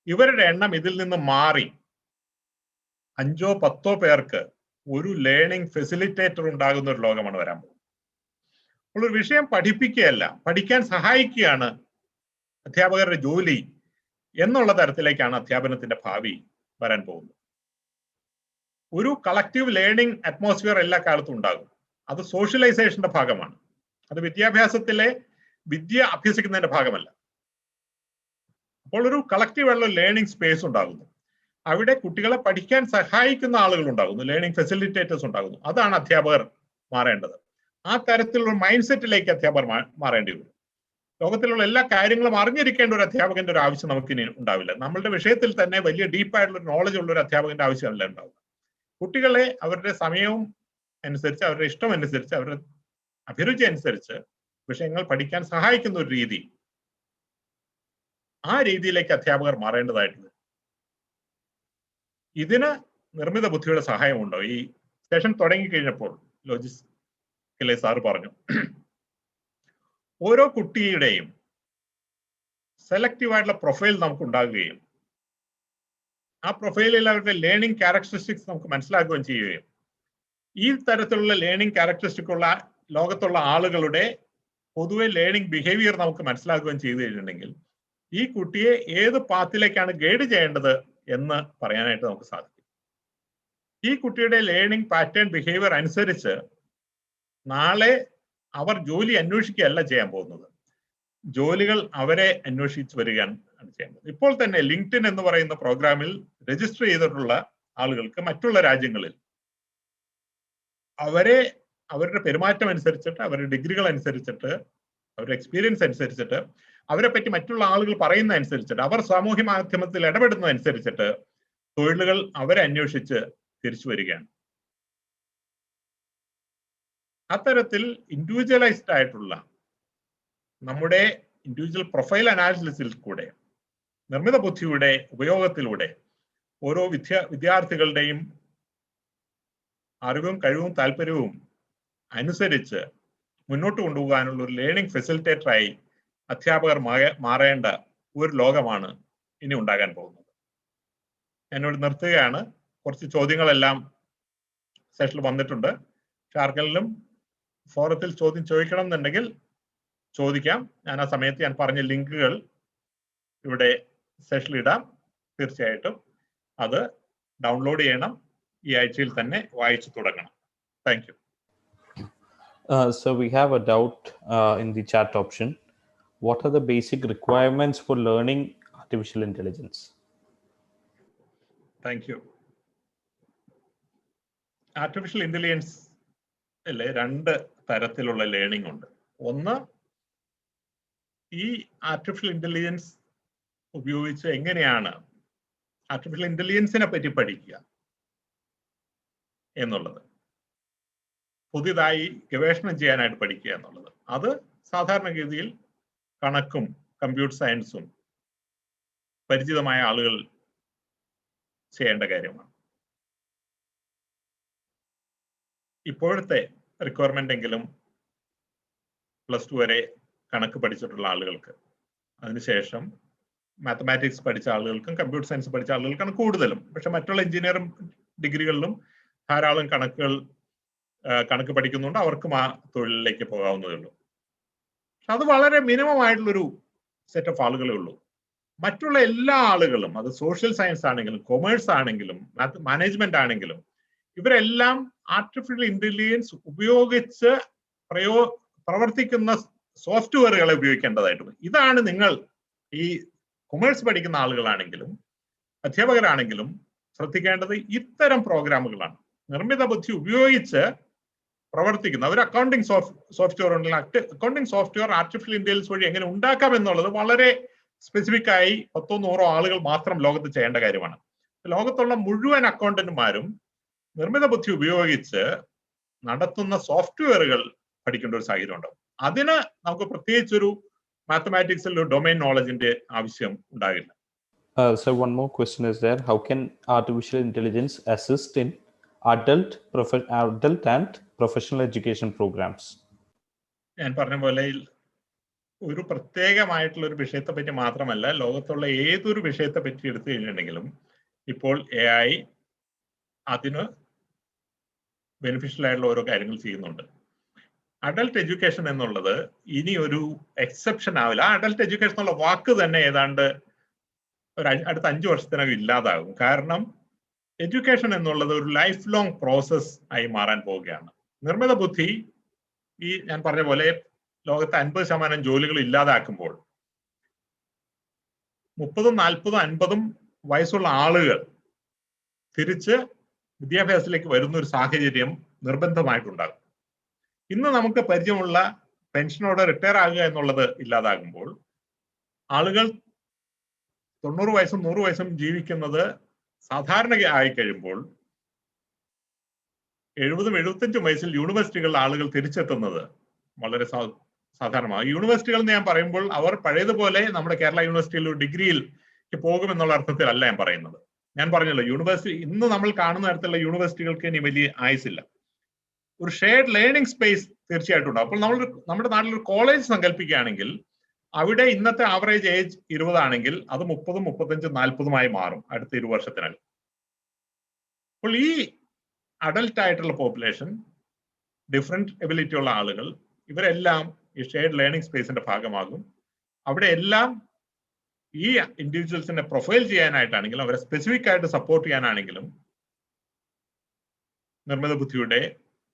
Speaker 1: ഇവരുടെ എണ്ണം ഇതിൽ നിന്ന് മാറി 5-10 പേർക്ക് ഒരു ലേണിംഗ് ഫെസിലിറ്റേറ്റർ ഉണ്ടാകുന്ന ഒരു ലോകമാണ് വരാൻ പോകുന്നത്. അപ്പോൾ ഒരു വിഷയം പഠിപ്പിക്കുകയല്ല, പഠിക്കാൻ സഹായിക്കുകയാണ് അധ്യാപകരുടെ ജോലി എന്നുള്ള തരത്തിലേക്കാണ് അധ്യാപനത്തിന്റെ ഭാവി വരാൻ പോകുന്നത്. ഒരു കളക്റ്റീവ് ലേണിംഗ് അറ്റ്മോസ്ഫിയർ എല്ലാ കാലത്തും ഉണ്ടാകും. അത് സോഷ്യലൈസേഷന്റെ ഭാഗമാണ്. അത് വിദ്യാഭ്യാസത്തിലെ വിദ്യ അഭ്യസിക്കുന്നതിന്റെ ഭാഗമല്ല. അപ്പോൾ ഒരു കളക്റ്റീവ് ആയിട്ടുള്ള ലേണിംഗ് സ്പേസ് ഉണ്ടാകുന്നു. അവിടെ കുട്ടികളെ പഠിക്കാൻ സഹായിക്കുന്ന ആളുകൾ ഉണ്ടാകുന്നു, ലേണിംഗ് ഫെസിലിറ്റേറ്റേഴ്സ് ഉണ്ടാകുന്നു. അതാണ് അധ്യാപകർ മാറേണ്ടത്. ആ തരത്തിലുള്ള മൈൻഡ് സെറ്റിലേക്ക് അധ്യാപകർ മാറേണ്ടി വരും. ലോകത്തിലുള്ള എല്ലാ കാര്യങ്ങളും അറിഞ്ഞിരിക്കേണ്ട ഒരു അധ്യാപകന്റെ ഒരു ആവശ്യം നമുക്കിനി ഉണ്ടാവില്ല. നമ്മളുടെ വിഷയത്തിൽ തന്നെ വലിയ ഡീപ്പായിട്ടുള്ള നോളജ് ഉള്ള ഒരു അധ്യാപകന്റെ ആവശ്യമല്ല ഉണ്ടാവുക. കുട്ടികളെ അവരുടെ സമയവും അനുസരിച്ച്, അവരുടെ ഇഷ്ടം അനുസരിച്ച്, അവരുടെ അഭിരുചി അനുസരിച്ച് വിഷയങ്ങൾ പഠിക്കാൻ സഹായിക്കുന്ന ഒരു രീതി, ആ രീതിയിലേക്ക് അധ്യാപകർ മാറേണ്ടതായിട്ടുണ്ട്. ഇതിന് നിർമ്മിത ബുദ്ധിയുടെ സഹായമുണ്ടോ? ഈ സെഷൻ തുടങ്ങിക്കഴിഞ്ഞപ്പോൾ ലോജിസ്റ്റിലെ സാറ് പറഞ്ഞു, ഓരോ കുട്ടിയുടെയും സെലക്റ്റീവ് ആയിട്ടുള്ള പ്രൊഫൈൽ നമുക്ക് ഉണ്ടാകുകയും ആ പ്രൊഫൈലിൽ അവരുടെ ലേണിംഗ് ക്യാരക്ടറിസ്റ്റിക്സ് നമുക്ക് മനസ്സിലാക്കുകയും ചെയ്യുകയും ഈ തരത്തിലുള്ള ലേണിംഗ് ക്യാരക്ടറിസ്റ്റിക് ഉള്ള ലോകത്തുള്ള ആളുകളുടെ പൊതുവെ ലേണിംഗ് ബിഹേവിയർ നമുക്ക് മനസ്സിലാക്കുകയും ചെയ്തു കഴിഞ്ഞിട്ടുണ്ടെങ്കിൽ ഈ കുട്ടിയെ ഏത് പാത്തിലേക്കാണ് ഗൈഡ് ചെയ്യേണ്ടത് എന്ന് പറയാനായിട്ട് നമുക്ക് സാധിക്കും. ഈ കുട്ടിയുടെ ലേണിംഗ് പാറ്റേൺ ബിഹേവിയർ അനുസരിച്ച് നാളെ അവർ ജോലി അന്വേഷിക്കുകയല്ല ചെയ്യാൻ പോകുന്നത്, ജോലികൾ അവരെ അന്വേഷിച്ച് വരികയാണ് ചെയ്യാൻ പോകുന്നത്. ഇപ്പോൾ തന്നെ ലിങ്ക്ഡിൻ എന്ന് പറയുന്ന പ്രോഗ്രാമിൽ രജിസ്റ്റർ ചെയ്തിട്ടുള്ള ആളുകൾക്ക് മറ്റുള്ള രാജ്യങ്ങളിൽ അവരുടെ പെരുമാറ്റം അനുസരിച്ചിട്ട്, അവരുടെ ഡിഗ്രികൾ അനുസരിച്ചിട്ട്, അവരുടെ എക്സ്പീരിയൻസ് അനുസരിച്ചിട്ട്, അവരെ പറ്റി മറ്റുള്ള ആളുകൾ പറയുന്ന അനുസരിച്ചിട്ട്, അവർ സാമൂഹ്യ മാധ്യമത്തിൽ ഇടപെടുന്നതനുസരിച്ചിട്ട് തൊഴിലുകൾ അവരെ അന്വേഷിച്ച് തിരിച്ചു വരികയാണ്. അത്തരത്തിൽ ഇൻഡിവിജ്വലൈസ്ഡ് ആയിട്ടുള്ള നമ്മുടെ ഇൻഡിവിജ്വൽ പ്രൊഫൈൽ അനാലിസിസിൽ കൂടെ, നിർമ്മിത ബുദ്ധിയുടെ ഉപയോഗത്തിലൂടെ ഓരോ വിദ്യാർത്ഥികളുടെയും അറിവും കഴിവും താല്പര്യവും അനുസരിച്ച് മുന്നോട്ട് കൊണ്ടുപോകാനുള്ള ഒരു ലേണിംഗ് ഫെസിലിറ്റേറ്ററായി അധ്യാപകർ മാറേണ്ട ഒരു ലോകമാണ് ഇനി ഉണ്ടാകാൻ പോകുന്നത്. എന്നോട് നിർത്തുകയാണ്. കുറച്ച് ചോദ്യങ്ങളെല്ലാം സെഷനിൽ വന്നിട്ടുണ്ട്. ആർക്കെങ്കിലും ഫോറത്തിൽ ചോദ്യം ചോദിക്കണം എന്നുണ്ടെങ്കിൽ ചോദിക്കാം. ഞാൻ ആ സമയത്ത് ഞാൻ പറഞ്ഞ ലിങ്കുകൾ ഇവിടെ സെഷനിൽ ഇടാം. തീർച്ചയായിട്ടും അത് ഡൗൺലോഡ് ചെയ്യണം. ഈ ആഴ്ചയിൽ തന്നെ വായിച്ചു തുടങ്ങണം. Thank you.
Speaker 2: So we have a doubt in the chat option. What are the basic requirements for learning artificial intelligence?
Speaker 1: Thank you. Artificial intelligence അല്ലേ, രണ്ട് തരത്തിലുള്ള ലേണിംഗ് ഉണ്ട്. ഒന്ന്, ഈ ആർട്ടിഫിഷ്യൽ ഇന്റലിജൻസ് ഉപയോഗിച്ച് എങ്ങനെയാണ് ആർട്ടിഫിഷ്യൽ ഇന്റലിജൻസിനെ പറ്റി പഠിക്കുക എന്നുള്ളത്, പുതിയതായി ഗവേഷണം ചെയ്യാനായിട്ട് പഠിക്കുക എന്നുള്ളത്. അത് സാധാരണഗതിയിൽ കണക്കും കമ്പ്യൂട്ടർ സയൻസും പരിചിതമായ ആളുകൾ ചെയ്യേണ്ട കാര്യമാണ്. ഇപ്പോഴത്തെ റിക്വയർമെന്റ് എങ്കിലും +2 വരെ കണക്ക് പഠിച്ചിട്ടുള്ള ആളുകൾക്ക്, അതിനുശേഷം മാത്തമാറ്റിക്സ് പഠിച്ച ആളുകൾക്കും കമ്പ്യൂട്ടർ സയൻസ് പഠിച്ച ആളുകൾക്കാണ് കൂടുതലും. പക്ഷെ മറ്റുള്ള എഞ്ചിനീയറിംഗ് ഡിഗ്രികളിലും ധാരാളം കണക്ക് പഠിക്കുന്നുണ്ട്. അവർക്കും ആ തൊഴിലിലേക്ക് പോകാവുന്നതേ ഉള്ളൂ. പക്ഷെ അത് വളരെ മിനിമം ആയിട്ടുള്ളൊരു സെറ്റ് ഓഫ് ആളുകളേ ഉള്ളൂ. മറ്റുള്ള എല്ലാ ആളുകളും, അത് സോഷ്യൽ സയൻസ് ആണെങ്കിലും കൊമേഴ്സ് ആണെങ്കിലും മാനേജ്മെന്റ് ആണെങ്കിലും, ഇവരെല്ലാം ആർട്ടിഫിഷ്യൽ ഇന്റലിജൻസ് ഉപയോഗിച്ച് പ്രവർത്തിക്കുന്ന സോഫ്റ്റ്വെയറുകളെ ഉപയോഗിക്കേണ്ടതായിട്ടുണ്ട്. ഇതാണ് നിങ്ങൾ ഈ കൊമേഴ്സ് പഠിക്കുന്ന ആളുകളാണെങ്കിലും അധ്യാപകരാണെങ്കിലും ശ്രദ്ധിക്കേണ്ടത്. ഇത്തരം പ്രോഗ്രാമുകളാണ് നിർമ്മിത ബുദ്ധി ഉപയോഗിച്ച് പ്രവർത്തിക്കുന്ന ഒരു അക്കൗണ്ടിങ് സോഫ്റ്റ്വെയർ ഉണ്ടെങ്കിൽ അക്കൗണ്ടിങ് സോഫ്റ്റ്വെയർ ആർട്ടിഫിഷ്യൽ ഇന്റലിജൻസ് വഴി എങ്ങനെ ഉണ്ടാക്കാം എന്നുള്ളത് വളരെ സ്പെസിഫിക് ആയി 10-100 ആളുകൾ മാത്രം ലോകത്ത് ചെയ്യേണ്ട കാര്യമാണ്. ലോകത്തുള്ള മുഴുവൻ അക്കൗണ്ടന്റുമാരും നിർമ്മിത ബുദ്ധി ഉപയോഗിച്ച് നടത്തുന്ന സോഫ്റ്റ്വെയറുകൾ പഠിക്കേണ്ട ഒരു സാഹചര്യം ഉണ്ടാവും. അതിന് നമുക്ക് പ്രത്യേകിച്ചൊരു മാത്തമാറ്റിക്സിൽ ഒരു ഡൊമൈൻ നോളജിന്റെ ആവശ്യം ഉണ്ടാകില്ല.
Speaker 2: So one more question is there. How can artificial intelligence assist in adult and professional education programs?
Speaker 1: ഞാൻ പറഞ്ഞ പോലെ ഒരു പ്രത്യേകമായിട്ടുള്ള ഒരു വിഷയത്തെ പറ്റി മാത്രമല്ല, ലോകത്തുള്ള ഏതൊരു വിഷയത്തെ പറ്റി എടുത്തു കഴിഞ്ഞിട്ടുണ്ടെങ്കിലും ഇപ്പോൾ AI അതിന് ബെനിഫിഷ്യൽ ആയിട്ടുള്ള ഓരോ കാര്യങ്ങൾ ചെയ്യുന്നുണ്ട്. അഡൽട്ട് എഡ്യൂക്കേഷൻ എന്നുള്ളത് ഇനി ഒരു എക്സെപ്ഷൻ ആവില്ല. ആ അഡൽട്ട് എഡ്യൂക്കേഷൻ എന്നുള്ള വാക്ക് തന്നെ ഏതാണ്ട് അടുത്ത 5 വർഷത്തിനകം ഇല്ലാതാകും. കാരണം എഡ്യൂക്കേഷൻ എന്നുള്ളത് ഒരു ലൈഫ് ലോങ് പ്രോസസ് ആയി മാറാൻ പോവുകയാണ്. നിർമ്മിത ബുദ്ധി ഈ ഞാൻ പറഞ്ഞ പോലെ ലോകത്ത് 50% ജോലികൾ ഇല്ലാതാക്കുമ്പോൾ 30, 40, 50 വയസ്സുള്ള ആളുകൾ തിരിച്ച് വിദ്യാഭ്യാസത്തിലേക്ക് വരുന്ന ഒരു സാഹചര്യം നിർബന്ധമായിട്ടുണ്ടാകും. ഇന്ന് നമുക്ക് പരിചയമുള്ള പെൻഷനോടെ റിട്ടയർ ആകുക എന്നുള്ളത് ഇല്ലാതാകുമ്പോൾ ആളുകൾ 90 വയസ്സും 100 വയസ്സും ജീവിക്കുന്നത് സാധാരണ ആയി കഴിയുമ്പോൾ 70, 75 വയസ്സിൽ യൂണിവേഴ്സിറ്റികളിൽ ആളുകൾ തിരിച്ചെത്തുന്നത് വളരെ സാധാരണമാണ്. യൂണിവേഴ്സിറ്റികൾ എന്ന് ഞാൻ പറയുമ്പോൾ അവർ പഴയതുപോലെ നമ്മുടെ കേരള യൂണിവേഴ്സിറ്റിയിൽ ഒരു ഡിഗ്രിയിൽ പോകുമെന്നുള്ള അർത്ഥത്തിലല്ല ഞാൻ പറയുന്നത്. ഞാൻ പറഞ്ഞല്ലോ, യൂണിവേഴ്സിറ്റി ഇന്ന് നമ്മൾ കാണുന്ന തരത്തിലുള്ള യൂണിവേഴ്സിറ്റികൾക്ക് ഇനി വലിയ ആയുസില്ല. ഒരു ഷെയർഡ് ലേണിംഗ് സ്പേസ് തീർച്ചയായിട്ടും ഉണ്ടാവും. അപ്പോൾ നമ്മൾ നമ്മുടെ നാട്ടിലൊരു കോളേജ് സങ്കല്പിക്കുകയാണെങ്കിൽ അവിടെ ഇന്നത്തെ ആവറേജ് ഏജ് 20 ആണെങ്കിൽ അത് 30, 35, 40 മാറും അടുത്ത 20 വർഷത്തിനകം. അപ്പോൾ ഈ അഡൽട്ട് ആയിട്ടുള്ള പോപ്പുലേഷൻ, ഡിഫറെന്റ് എബിലിറ്റി ഉള്ള ആളുകൾ, ഇവരെല്ലാം ഈ ഷെയർഡ് ലേണിംഗ് സ്പേസിന്റെ ഭാഗമാകും. അവിടെ എല്ലാം ഈ ഇൻഡിവിജ്വൽസിനെ പ്രൊഫൈൽ ചെയ്യാനായിട്ടാണെങ്കിലും അവരെ സ്പെസിഫിക് ആയിട്ട് സപ്പോർട്ട് ചെയ്യാനാണെങ്കിലും നിർമ്മിത ബുദ്ധിയുടെ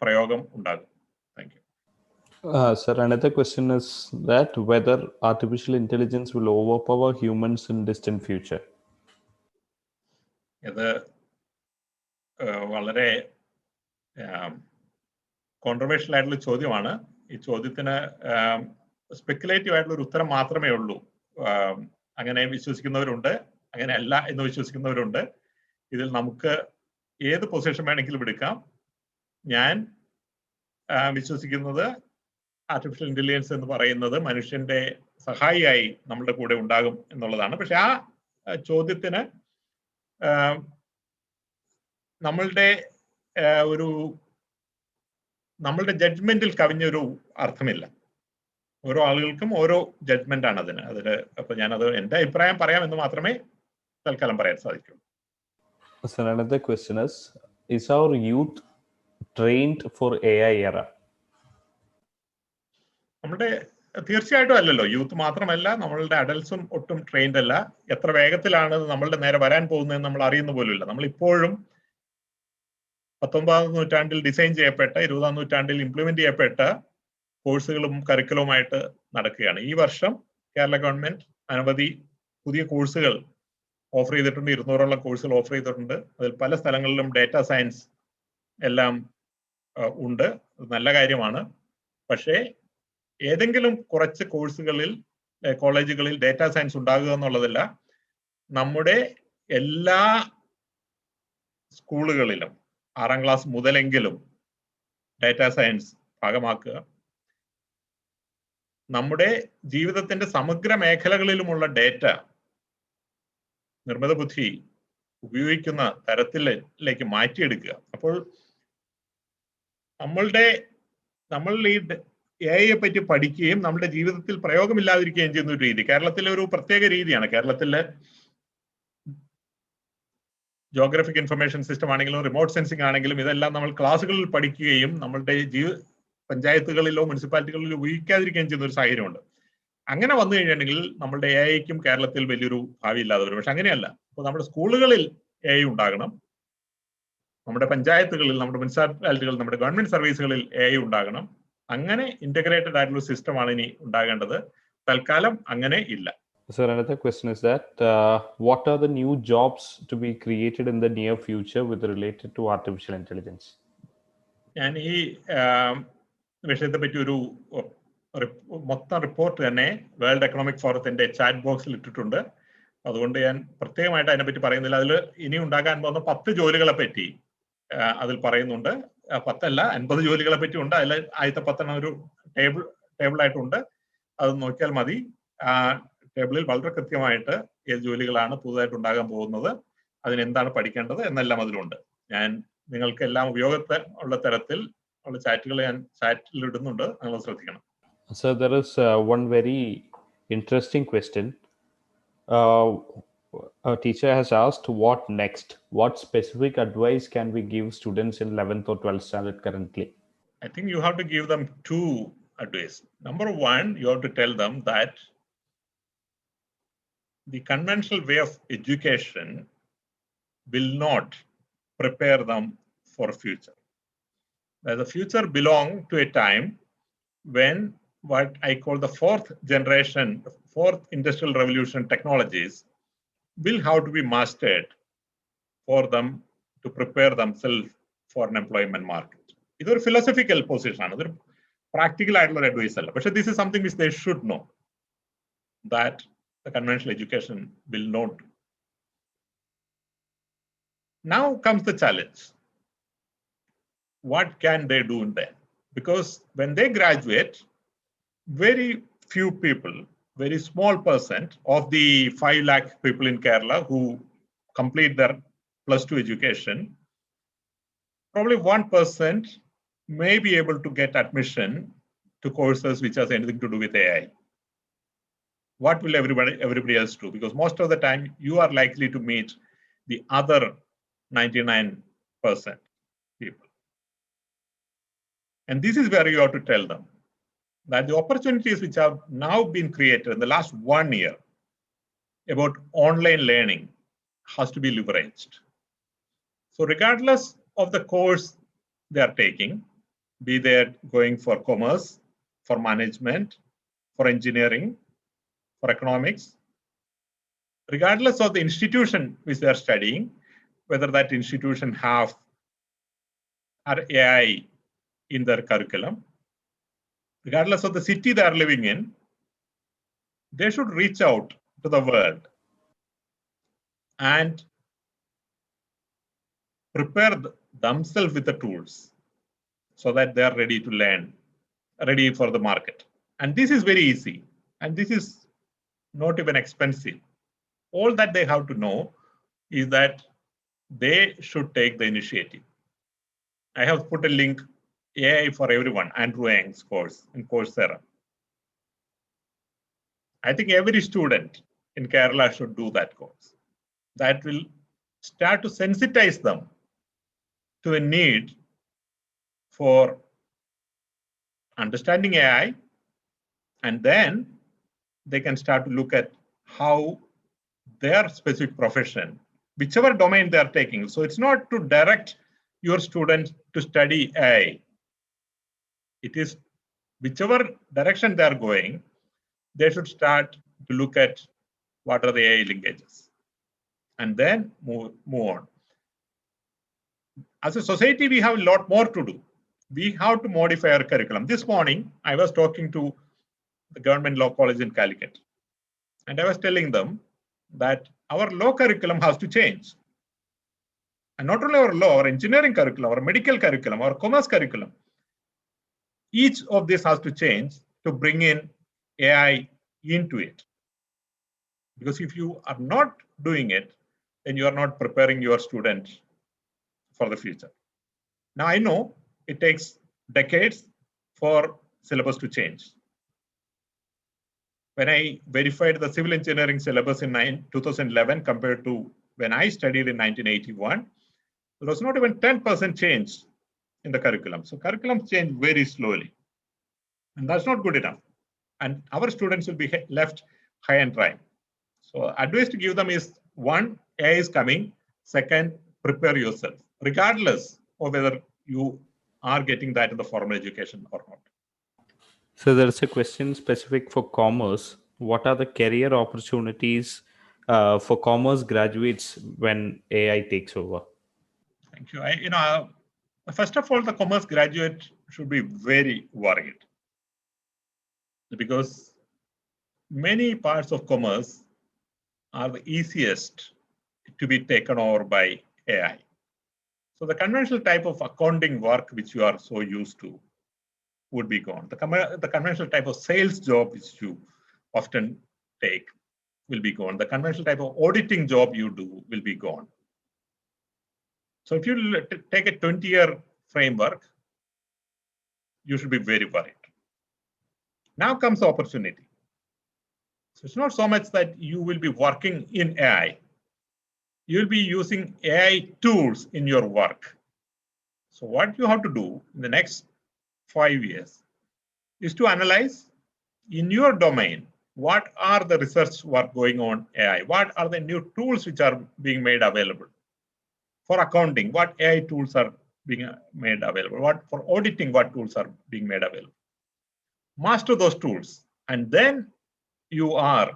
Speaker 1: പ്രയോഗം ഉണ്ടാകും. Thank you.
Speaker 2: Sir, another question is that whether artificial intelligence will overpower humans in distant future.
Speaker 1: ഇത് വളരെ കോൺട്രവേഴ്ഷ്യൽ ആയിട്ടുള്ള ചോദ്യമാണ്. ഈ ചോദ്യത്തിന് സ്പെക്കുലേറ്റീവ് ആയിട്ടുള്ള ഒരു ഉത്തരം മാത്രമേ ഉള്ളൂ. അങ്ങനെ വിശ്വസിക്കുന്നവരുണ്ട്, അങ്ങനെയല്ല എന്ന് വിശ്വസിക്കുന്നവരുണ്ട്. ഇതിൽ നമുക്ക് ഏത് പൊസിഷൻ വേണമെങ്കിലും എടുക്കാം. ഞാൻ വിശ്വസിക്കുന്നത് ആർട്ടിഫിഷ്യൽ ഇന്റലിജൻസ് എന്ന് പറയുന്നത് മനുഷ്യന്റെ സഹായിയായി നമ്മളുടെ കൂടെ ഉണ്ടാകും എന്നുള്ളതാണ്. പക്ഷെ ആ ചോദ്യത്തിന് നമ്മളുടെ ജഡ്ജ്മെന്റിൽ കവിഞ്ഞൊരു അർത്ഥമില്ല. ഓരോ ആളുകൾക്കും ഓരോ ജഡ്ജ്മെന്റ് ആണ് അതിന്. അപ്പൊ ഞാനത് എന്റെ അഭിപ്രായം പറയാമെന്ന് മാത്രമേ തൽക്കാലം പറയാൻ സാധിക്കൂ.
Speaker 2: Sir, another question is our youth trained for AI era?
Speaker 1: നമ്മുടെ തീർച്ചയായിട്ടും അല്ലല്ലോ. യൂത്ത് മാത്രമല്ല, നമ്മളുടെ അഡൽട്സും ഒട്ടും ട്രെയിൻഡ് അല്ല. എത്ര വേഗത്തിലാണ് നമ്മളുടെ നേരെ വരാൻ പോകുന്നതെന്ന് നമ്മൾ അറിയുന്ന പോലുമില്ല. നമ്മൾ ഇപ്പോഴും 19ാം നൂറ്റാണ്ടിൽ ഡിസൈൻ ചെയ്യപ്പെട്ട, 20ാം നൂറ്റാണ്ടിൽ ഇംപ്ലിമെന്റ് ചെയ്യപ്പെട്ട കോഴ്സുകളും കരിക്കുലവുമായിട്ട് നടക്കുകയാണ്. ഈ വർഷം കേരള ഗവൺമെന്റ് അനവധി പുതിയ കോഴ്സുകൾ ഓഫർ ചെയ്തിട്ടുണ്ട്. 200ഓളം കോഴ്സുകൾ ഓഫർ ചെയ്തിട്ടുണ്ട്. അതിൽ പല സ്ഥലങ്ങളിലും ഡേറ്റ സയൻസ് എല്ലാം ഉണ്ട്. നല്ല കാര്യമാണ്. പക്ഷേ ഏതെങ്കിലും കുറച്ച് കോഴ്സുകളിൽ, കോളേജുകളിൽ ഡേറ്റ സയൻസ് ഉണ്ടാകുക എന്നുള്ളതല്ല, നമ്മുടെ എല്ലാ സ്കൂളുകളിലും 6ാം ക്ലാസ് മുതലെങ്കിലും ഡേറ്റ സയൻസ് ഭാഗമാക്കുക. നമ്മുടെ ജീവിതത്തിന്റെ സമഗ്ര മേഖലകളിലുമുള്ള ഡേറ്റ നിർമ്മിത ബുദ്ധി ഉപയോഗിക്കുന്ന തരത്തിലേക്ക് മാറ്റിയെടുക്കുക. അപ്പോൾ നമ്മൾ ഈ AI പറ്റി പഠിക്കുകയും നമ്മുടെ ജീവിതത്തിൽ പ്രയോഗമില്ലാതിരിക്കുകയും ചെയ്യുന്ന ഒരു രീതി കേരളത്തിലെ ഒരു പ്രത്യേക രീതിയാണ്. കേരളത്തിലെ ജോഗ്രഫിക് ഇൻഫർമേഷൻ സിസ്റ്റം ആണെങ്കിലും റിമോട്ട് സെൻസിങ് ആണെങ്കിലും ഇതെല്ലാം നമ്മൾ ക്ലാസ്സുകളിൽ പഠിക്കുകയും നമ്മളുടെ പഞ്ചായത്തുകളിലോ മുനിസിപ്പാലിറ്റികളിലോ ഉപയോഗിക്കാതിരിക്കുകയും ചെയ്യുന്ന ഒരു സാഹചര്യമുണ്ട്. അങ്ങനെ വന്നു കഴിഞ്ഞിട്ടുണ്ടെങ്കിൽ നമ്മളുടെ AIക്കും കേരളത്തിൽ വലിയൊരു ഭാവി ഇല്ലാതെ വരും. പക്ഷെ അങ്ങനെയല്ല. അപ്പോൾ നമ്മുടെ സ്കൂളുകളിൽ AI ഉണ്ടാകണം, നമ്മുടെ പഞ്ചായത്തുകളിൽ, നമ്മുടെ മുനിസിപ്പാലിറ്റികളിൽ, നമ്മുടെ ഗവൺമെന്റ് സർവീസുകളിൽ AI ഉണ്ടാകണം. അങ്ങനെ ഇന്റഗ്രേറ്റഡ് ആയിട്ടുള്ള സിസ്റ്റമാണ് ഇനി ഉണ്ടാകേണ്ടത്. തൽക്കാലം അങ്ങനെ ഇല്ല.
Speaker 2: Sir, another question is that what are the new jobs to be created in the near future with related to artificial intelligence?
Speaker 1: ഞാൻ ഈ വിഷയത്തെ പറ്റി ഒരു മൊത്തം റിപ്പോർട്ട് തന്നെ വേൾഡ് എക്കണോമിക് ഫോറത്തിന്റെ ചാറ്റ് ബോക്സിൽ ഇട്ടിട്ടുണ്ട്. അതുകൊണ്ട് ഞാൻ പ്രത്യേകമായിട്ട് അതിനെപ്പറ്റി പറയുന്നില്ല. അതിൽ ഇനി ഉണ്ടാകാൻ പോകുന്ന 10 ജോലികളെ പറ്റി അതിൽ പറയുന്നുണ്ട്. 10 അല്ല, 50 ജോലികളെ പറ്റി ഉണ്ട്. അതിൽ ആദ്യത്തെ 10 ഒരു ടേബിളായിട്ടുണ്ട്. അത് നോക്കിയാൽ മതി. ടേബിളിൽ വളരെ കൃത്യമായിട്ട് ഏത് ജോലികളാണ് പുതുതായിട്ട് ഉണ്ടാകാൻ പോകുന്നത്, അതിനെന്താണ് പഠിക്കേണ്ടത് എന്നെല്ലാം അതിലുണ്ട്. ഞാൻ നിങ്ങൾക്ക് എല്ലാം ഉപയോഗത്തെ ഉള്ള തരത്തിൽ ഉള്ള ചാറ്റുകൾ ഞാൻ ചാറ്റിൽ ഇടുന്നുണ്ട്. നിങ്ങൾ ശ്രദ്ധിക്കണം.
Speaker 2: So there is one very interesting question. A teacher has asked, what next? What specific advice can we give students in 11th or 12th standard currently?
Speaker 1: I think you have to give them 2 advice. Number 1, you have to tell them that the conventional way of education will not prepare them for future. The future belongs to a time when what I call the fourth industrial revolution technologies will have to be mastered for them to prepare themselves for an employment market. This is a philosophical position, practical advice. But this is something which they should know, that the conventional education will not do. Now comes the challenge. What can they do in there? Because when they graduate, very few people, very small percent of the 5 lakh people in Kerala who complete their +2 education, probably 1% may be able to get admission to courses which has anything to do with AI. What will everybody else do? Because most of the time you are likely to meet the other 99% people. And this is where you have to tell them that the opportunities which have now been created in the last 1 year about online learning has to be leveraged. So regardless of the course they are taking, be they going for commerce, for management, for engineering, for economics, regardless of the institution which they are studying, whether that institution have AI in their curriculum, regardless of the city they are living in, they should reach out to the world and prepare themselves with the tools so that they are ready to learn, ready for the market. And this is very easy. And this is not even expensive. All that they have to know is that they should take the initiative. I have put a link, AI for Everyone, Andrew Ng's course in Coursera. I think every student in Kerala should do that course. That will start to sensitize them to a need for understanding AI, and then they can start to look at how their specific profession, whichever domain they are taking. So it's not to direct your students to study AI. It is whichever direction they are going, they should start to look at what are the AI linkages and then move on. As a society, we have a lot more to do. We have to modify our curriculum. This morning, I was talking to the Government Law College in Calicut, and I was telling them that our law curriculum has to change. And not only our law, our engineering curriculum, our medical curriculum, our commerce curriculum, each of this has to change to bring in AI into it. Because if you are not doing it, then you are not preparing your students for the future. Now, I know it takes decades for syllabus to change. When I verified the civil engineering syllabus in 2011 compared to when I studied in 1981, there was not even 10% change in the curriculum. So curriculums change very slowly. And that's not good enough. And our students will be left high and dry. So advice to give them is, 1, AI is coming. 2, prepare yourself, regardless of whether you are getting that in the formal education or not.
Speaker 2: So there's a question specific for commerce. What are the career opportunities for commerce graduates when AI takes over?
Speaker 1: Thank you. First of all, the commerce graduate should be very worried, because many parts of commerce are the easiest to be taken over by AI. So the conventional type of accounting work which you are so used to would be gone. The conventional type of sales job which you often take will be gone. The conventional type of auditing job you do will be gone. So if you take a 20-year framework, you should be very worried. Now comes the opportunity. So it's not so much that you will be working in AI. You'll be using AI tools in your work. So what you have to do in the next 5 years is to analyze in your domain, what are the research work going on AI? What are the new tools which are being made available? For accounting, what AI tools are being made available? What for auditing, what tools are being made available? Master those tools, and then you are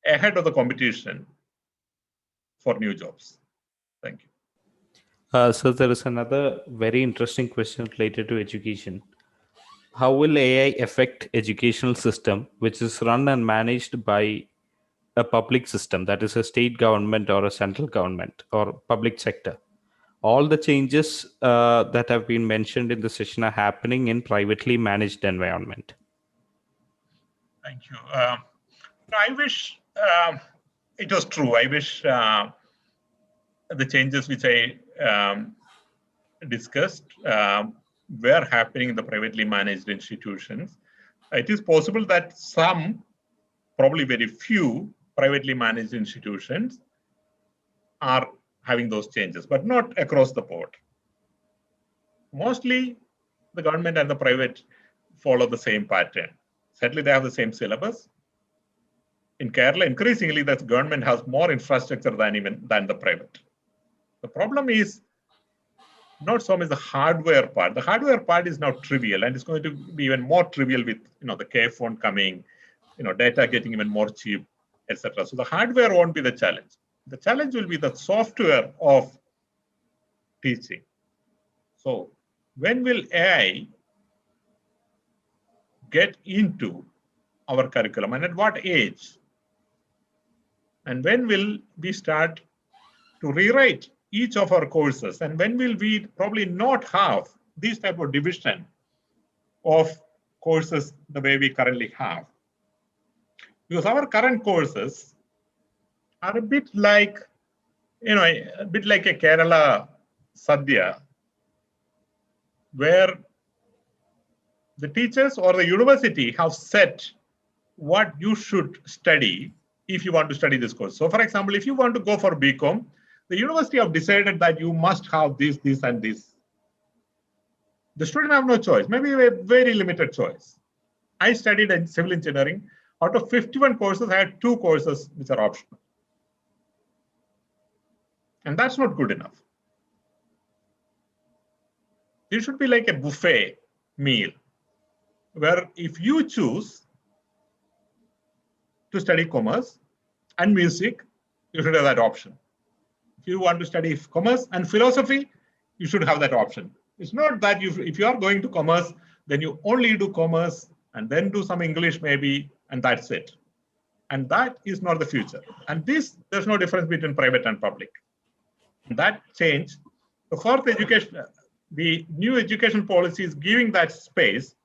Speaker 1: ahead of the competition for new jobs. Thank you.
Speaker 2: So there is another very interesting question related to education. How will AI affect educational system which is run and managed by a public system, that is a state government or a central government or public sector? All the changes that have been mentioned in the session are happening in privately managed environment.
Speaker 1: Thank you. I wish it was true. I wish the changes which I discussed were happening in the privately managed institutions. It is possible that some, probably very few, privately managed institutions are having those changes, but not across the board. Mostly, the government and the private follow the same pattern. Certainly, they have the same syllabus. In Kerala, increasingly, the government has more infrastructure than the private. The problem is not so much the hardware part. The hardware part is now trivial, and it's going to be even more trivial with the K phone coming, data getting even more cheap, etc. So the hardware won't be the challenge. The challenge will be the software of teaching. So when will AI get into our curriculum, and at what age? And when will we start to rewrite each of our courses? And when will we probably not have this type of division of courses the way we currently have? Because our current courses are a bit like, a Kerala Sadhya, where the teachers or the university have set what you should study if you want to study this course. So for example, if you want to go for BCom, the university have decided that you must have this, and this. The student have no choice, maybe a very limited choice. I studied in civil engineering. Out of 51 courses, I had 2 courses which are optional. And that's not good enough. It should be like a buffet meal, where if you choose to study commerce and music, you should have that option. If you want to study commerce and philosophy, you should have that option. It's not that if you are going to commerce, then you only do commerce and then do some English maybe, and that's it. And that is not the future. And there's no difference between private and public. That change, the fourth education, the new education policy is giving that space.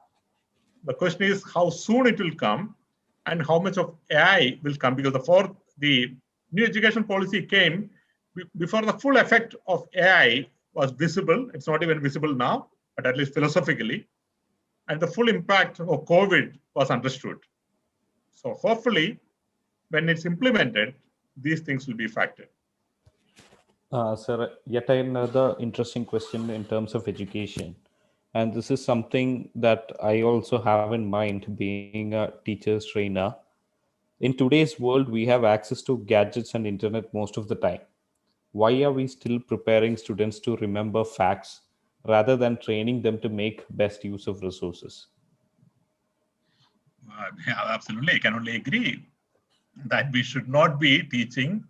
Speaker 1: The question is how soon it will come and how much of AI will come, because the new education policy came before the full effect of AI was visible. It's not even visible now, but at least philosophically. And the full impact of COVID was understood. So hopefully, when it's implemented, these things will be factored.
Speaker 2: Sir, yet another interesting question in terms of education. And this is something that I also have in mind being a teacher's trainer. In today's world, we have access to gadgets and internet most of the time. Why are we still preparing students to remember facts rather than training them to make best use of resources?
Speaker 1: Yeah, absolutely. I can only agree that we should not be teaching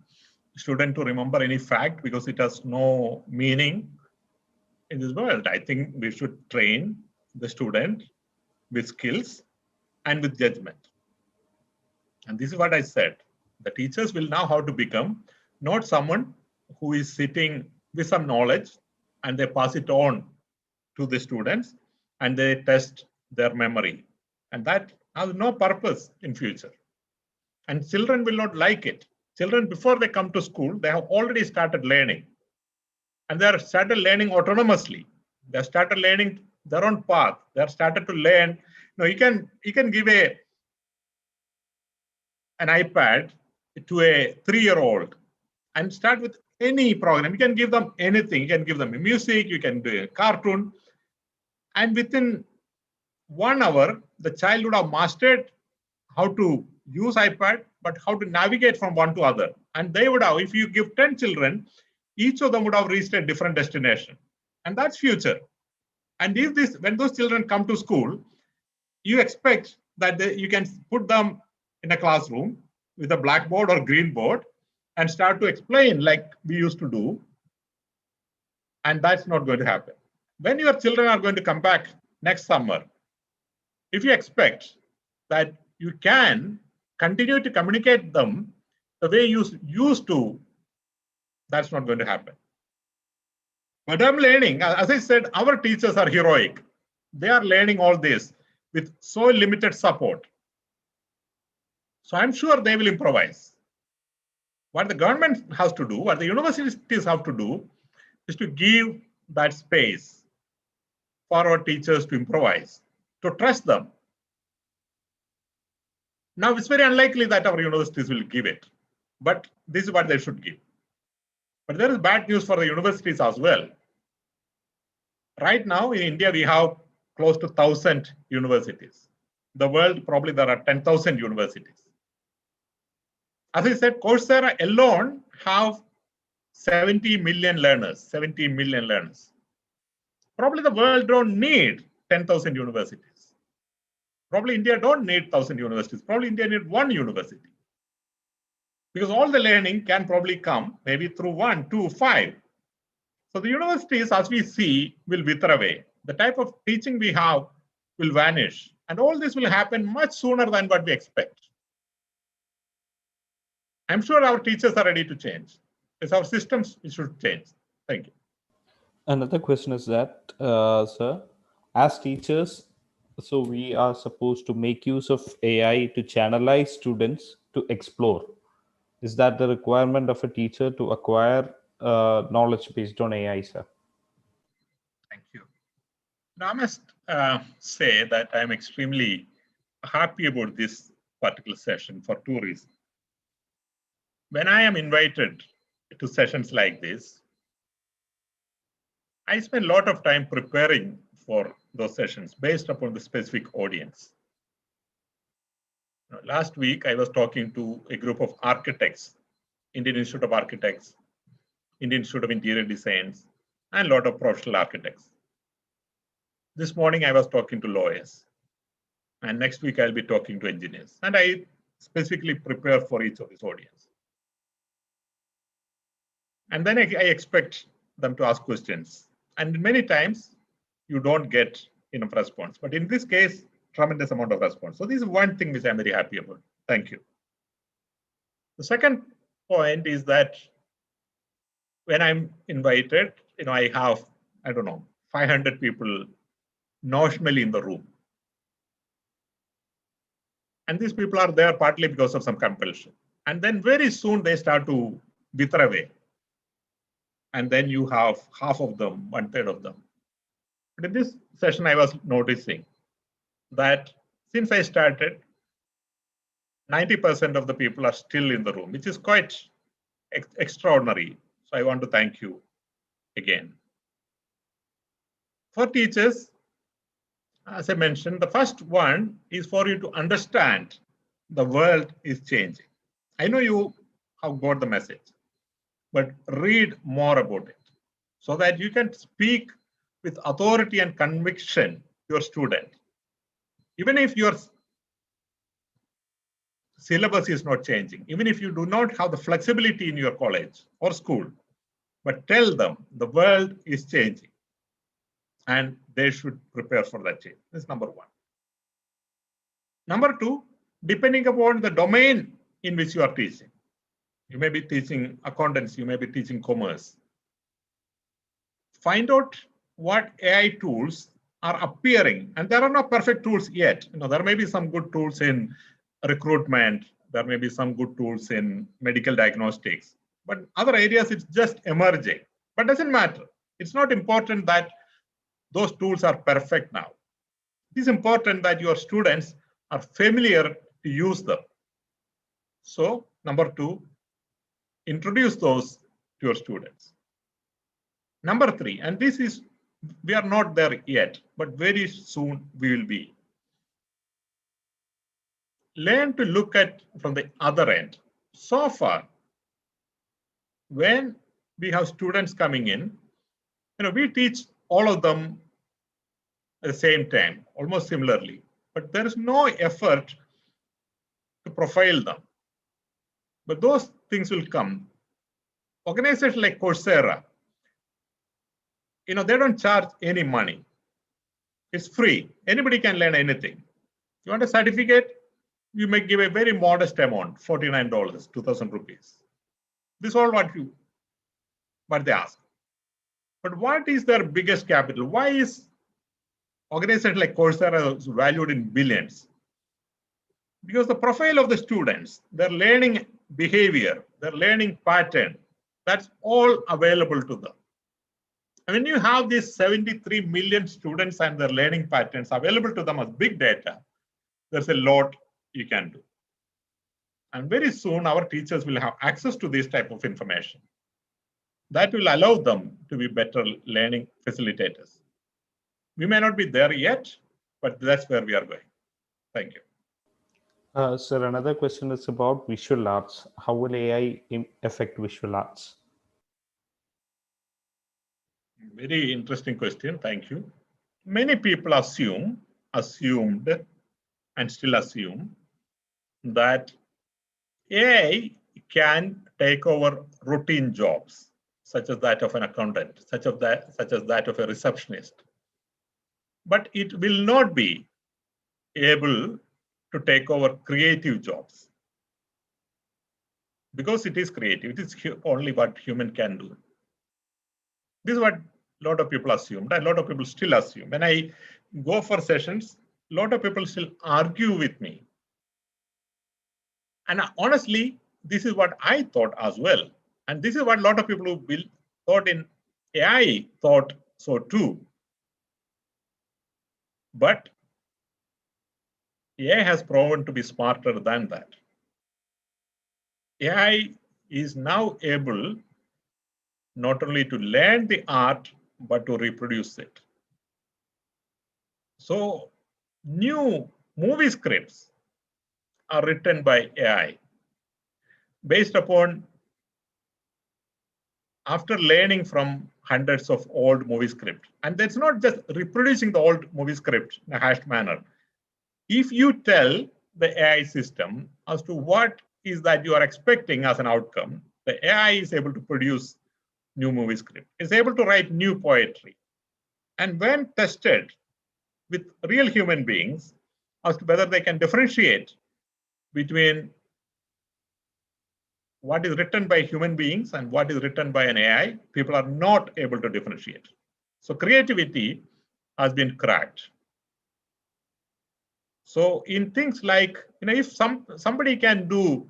Speaker 1: student to remember any fact because it has no meaning in this world. I think we should train the student with skills and with judgment. And this is what I said. The teachers will now have to become not someone who is sitting with some knowledge and they pass it on to the students and they test their memory. And that has no purpose in future. And children will not like it. Children, before they come to school, they have already started learning. And they have started learning autonomously. They have started learning their own path. They have started to learn. You can give an iPad to a 3-year-old and start with any program. You can give them anything. You can give them music, you can do a cartoon. And within 1 hour, the child would have mastered how to use iPad, but how to navigate from one to other. And they would have, if you give 10 children, each of them would have reached a different destination. And that's future. And when those children come to school, you expect that you can put them in a classroom with a blackboard or green board and start to explain like we used to do. And that's not going to happen. When your children are going to come back next summer, if you expect that you can continue to communicate them the way you used to, that's not going to happen. But I'm learning, as I said, our teachers are heroic. They are learning all this with so limited support. So I'm sure they will improvise. What the government has to do, what the universities have to do, is to give that space for our teachers to improvise, to trust them. Now, it's very unlikely that our universities will give it, but this is what they should give. But there is bad news for the universities as well. Right now in India, we have close to 1,000 universities. The world, probably there are 10,000 universities. As I said, Coursera alone have 70 million learners, 70 million learners. Probably the world don't need 10,000 universities. Probably India don't need 1,000 universities. Probably India need one university. Because all the learning can probably come maybe through 1, 2, 5. So the universities, as we see, will wither away. The type of teaching we have will vanish. And all this will happen much sooner than what we expect. I'm sure our teachers are ready to change. It's our systems which should change. Thank you.
Speaker 2: Another question is that, sir, as teachers, so we are supposed to make use of AI to channelize students to explore. Is that the requirement of a teacher to acquire knowledge based on AI, sir?
Speaker 1: Thank you. Now, I must say that I'm extremely happy about this particular session for two reasons. When I am invited to sessions like this, I spend a lot of time preparing for those sessions based upon the specific audience. Last week, I was talking to a group of architects, Indian Institute of Architects, Indian Institute of Interior Designs, and a lot of professional architects. This morning, I was talking to lawyers. And next week, I'll be talking to engineers. And I specifically prepare for each of this audience. And then I expect them to ask questions. And many times, you don't get enough response. But in this case, tremendous amount of response. So this is one thing which I'm very happy about. Thank you. The second point is that when I'm invited, I have, 500 people notionally in the room. And these people are there partly because of some compulsion. And then very soon they start to wither away. And then you have half of them, 1/3 of them. But in this session, I was noticing that since I started, 90% of the people are still in the room, which is quite extraordinary. So I want to thank you again. For teachers, as I mentioned, the first one is for you to understand the world is changing. I know you have got the message, but read more about it so that you can speak with authority and conviction to your student. Even if your syllabus is not changing, even if you do not have the flexibility in your college or school, but tell them the world is changing and they should prepare for that change. That's number one. Number two, depending upon the domain in which you are teaching. You may be teaching accountancy, you may be teaching commerce. Find out what AI tools are appearing, and there are no perfect tools yet. There may be some good tools in recruitment, there may be some good tools in medical diagnostics, but other areas it's just emerging. But doesn't matter. It's not important that those tools are perfect now. It is important that your students are familiar to use them. So, number two, introduce those to your students. Number three, and this is, we are not there yet, but very soon we will be. Learn to look at from the other end. So far, when we have students coming in, we teach all of them at the same time, almost similarly, but there is no effort to profile them. But those things will come. Organizations like Coursera, they don't charge any money. It's free. Anybody can learn anything. You want a certificate? You may give a very modest amount, $49, 2,000 rupees. This is all what they ask. But what is their biggest capital? Why is organizations like Coursera valued in billions? Because the profile of the students, their learning behavior, their learning pattern, that's all available to them. And when you have these 73 million students and their learning patterns available to them as big data, there's a lot you can do. And very soon, our teachers will have access to this type of information. That will allow them to be better learning facilitators. We may not be there yet, but that's where we are going. Thank you.
Speaker 2: Sir, another question is about visual arts. How will AI affect visual arts?
Speaker 1: Very interesting question. Thank you. Many people assumed, and still assume that AI can take over routine jobs, such as that of an accountant, such as that of a receptionist. But it will not be able to take over creative jobs. Because it is creative, it is only what human can do. This is what a lot of people assumed, and a lot of people still assume. When I go for sessions, a lot of people still argue with me. And honestly, this is what I thought as well. And this is what a lot of people who thought in AI thought so too. But AI has proven to be smarter than that. AI is now able not only to learn the art, but to reproduce it. So new movie scripts are written by AI based upon, after learning from hundreds of old movie scripts. And that's not just reproducing the old movie script in a hashed manner. If you tell the AI system as to what is that you are expecting as an outcome, the AI is able to produce new movie script. It's able to write new poetry. And when tested with real human beings as to whether they can differentiate between what is written by human beings and what is written by an AI, people are not able to differentiate. So creativity has been cracked. So in things like, if somebody can do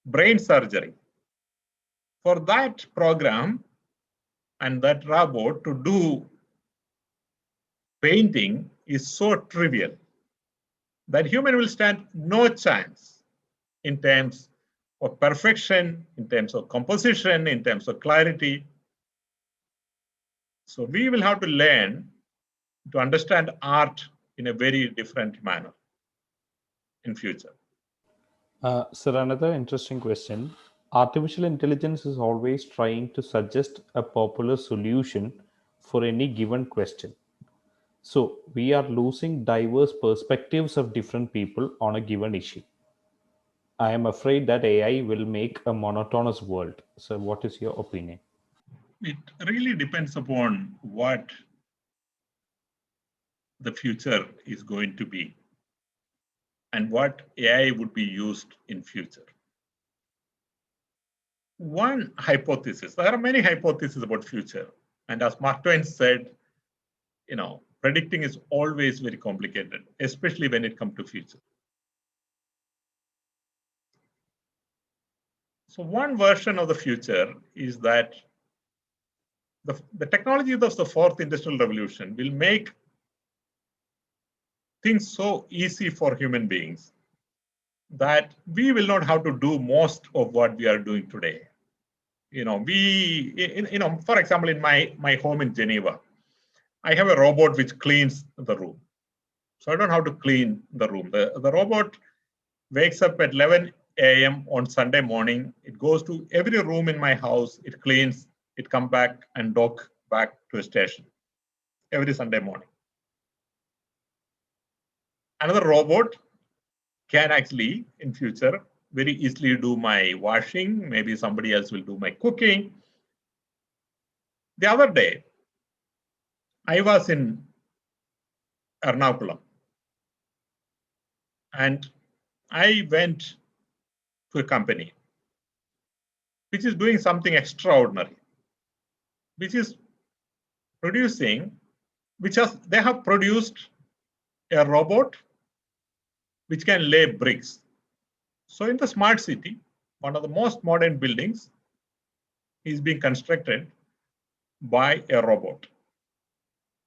Speaker 1: brain surgery, for that program and that robot to do painting is so trivial that human will stand no chance in terms of perfection, in terms of composition, in terms of clarity. So we will have to learn to understand art in a very different manner in future.
Speaker 2: Sir, another interesting question. Artificial intelligence is always trying to suggest a popular solution for any given question. So we are losing diverse perspectives of different people on a given issue. I am afraid that AI will make a monotonous world. So what is your opinion?
Speaker 1: It really depends upon what the future is going to be and what AI would be used in future. One hypothesis, there are many hypotheses about future. And as Mark Twain said, predicting is always very complicated, especially when it comes to future. So one version of the future is that the technology of the fourth industrial revolution will make things so easy for human beings that we will not have to do most of what we are doing today. For example, in my home in Geneva, I have a robot which cleans the room. So I don't have to clean the room. The robot wakes up at 11 a.m. on Sunday morning. It goes to every room in my house. It cleans, it comes back and dock back to a station every Sunday morning. Another robot can actually, in future, very easily do my washing. Maybe somebody else will do my cooking. The other day, I was in Ernakulam and I went to a company which is doing something extraordinary, which is producing, they have produced a robot which can lay bricks. So in the smart city, one of the most modern buildings is being constructed by a robot.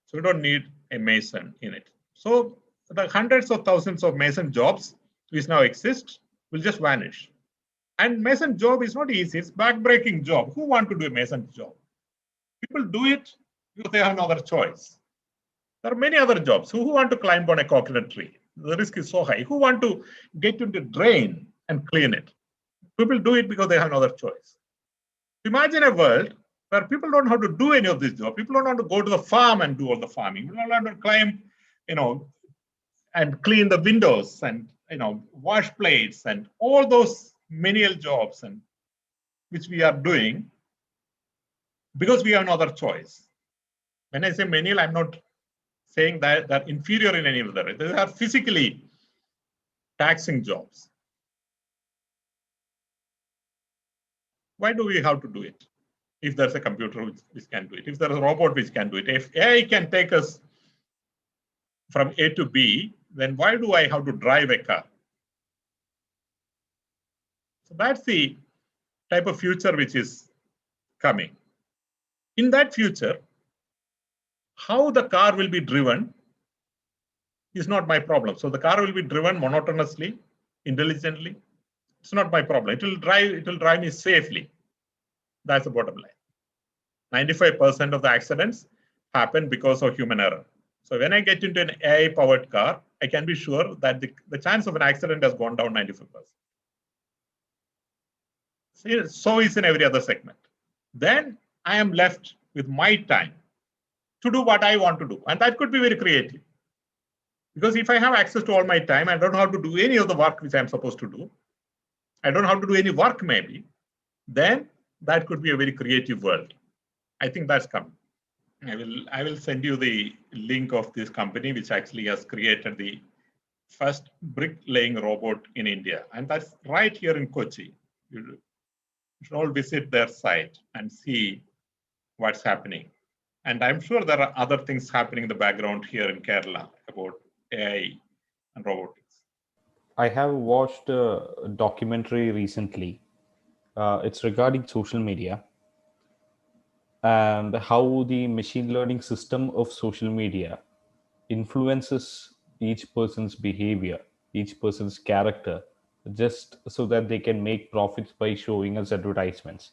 Speaker 1: So you don't need a mason in it. So the hundreds of thousands of mason jobs which now exist will just vanish. And mason job is not easy. It's back-breaking job. Who want to do a mason job? People do it because they have no other choice. There are many other jobs. Who want to climb on a coconut tree? The risk is so high. Who want to get into the drain and clean it? People do it because they have no other choice. Imagine a world where people don't have to do any of this job. People don't have to go to the farm and do all the farming. People don't have to climb, and clean the windows and wash plates and all those menial jobs and which we are doing because we have no other choice. When I say menial, I'm not saying that they're inferior in any other way. They are physically taxing jobs. Why do we have to do it? If there's a computer which can do it, if there's a robot which can do it, if AI can take us from A to B, then why do I have to drive a car? So that's the type of future which is coming. In that future, how the car will be driven is not my problem. So the car will be driven monotonously, intelligently. It's not my problem. It will drive me safely. That's the bottom line. 95% of the accidents happen because of human error. So when I get into an AI-powered car, I can be sure that the chance of an accident has gone down 95%. So is in every other segment. Then I am left with my time to do what I want to do. And that could be very creative. Because if I have access to all my time, I don't have to do any of the work which I'm supposed to do. I don't have to do any work maybe. Then that could be a very creative world. I think that's coming. I will send you the link of this company which actually has created the first brick-laying robot in India. And that's right here in Kochi. You should all visit their site and see what's happening. And I'm sure there are other things happening in the background here in Kerala about AI and robotics.
Speaker 2: I have watched a documentary recently. It's regarding social media and how the machine learning system of social media influences each person's behavior, each person's character, just so that they can make profits by showing us advertisements.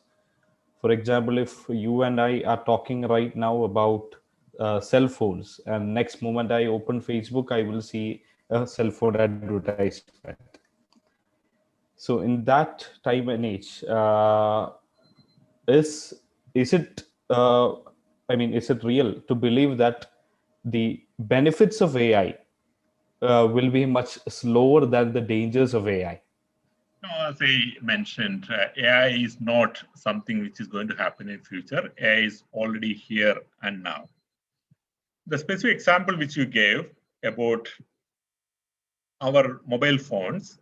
Speaker 2: For example, if you and I are talking right now about cell phones, and next moment I open Facebook, I will see a cell phone advertisement. So in that time and age, is it is it real to believe that the benefits of AI will be much slower than the dangers of AI?
Speaker 1: No, as I mentioned, AI is not something which is going to happen in future. AI is already here and now. The specific example which you gave about our mobile phones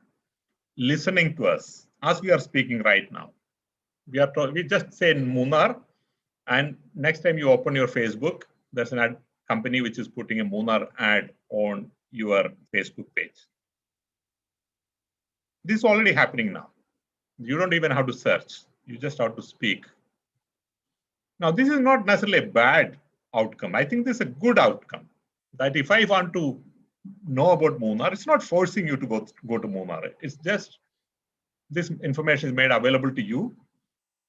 Speaker 1: listening to us as we are speaking right now. We just say Munnar, and next time you open your Facebook, there's an ad company which is putting a Munnar ad on your Facebook page. This is already happening now. You don't even have to search. You just have to speak. Now, this is not necessarily a bad outcome. I think this is a good outcome. That if I want to know about Munnar, it's not forcing you to go to Munnar. It's just this information is made available to you.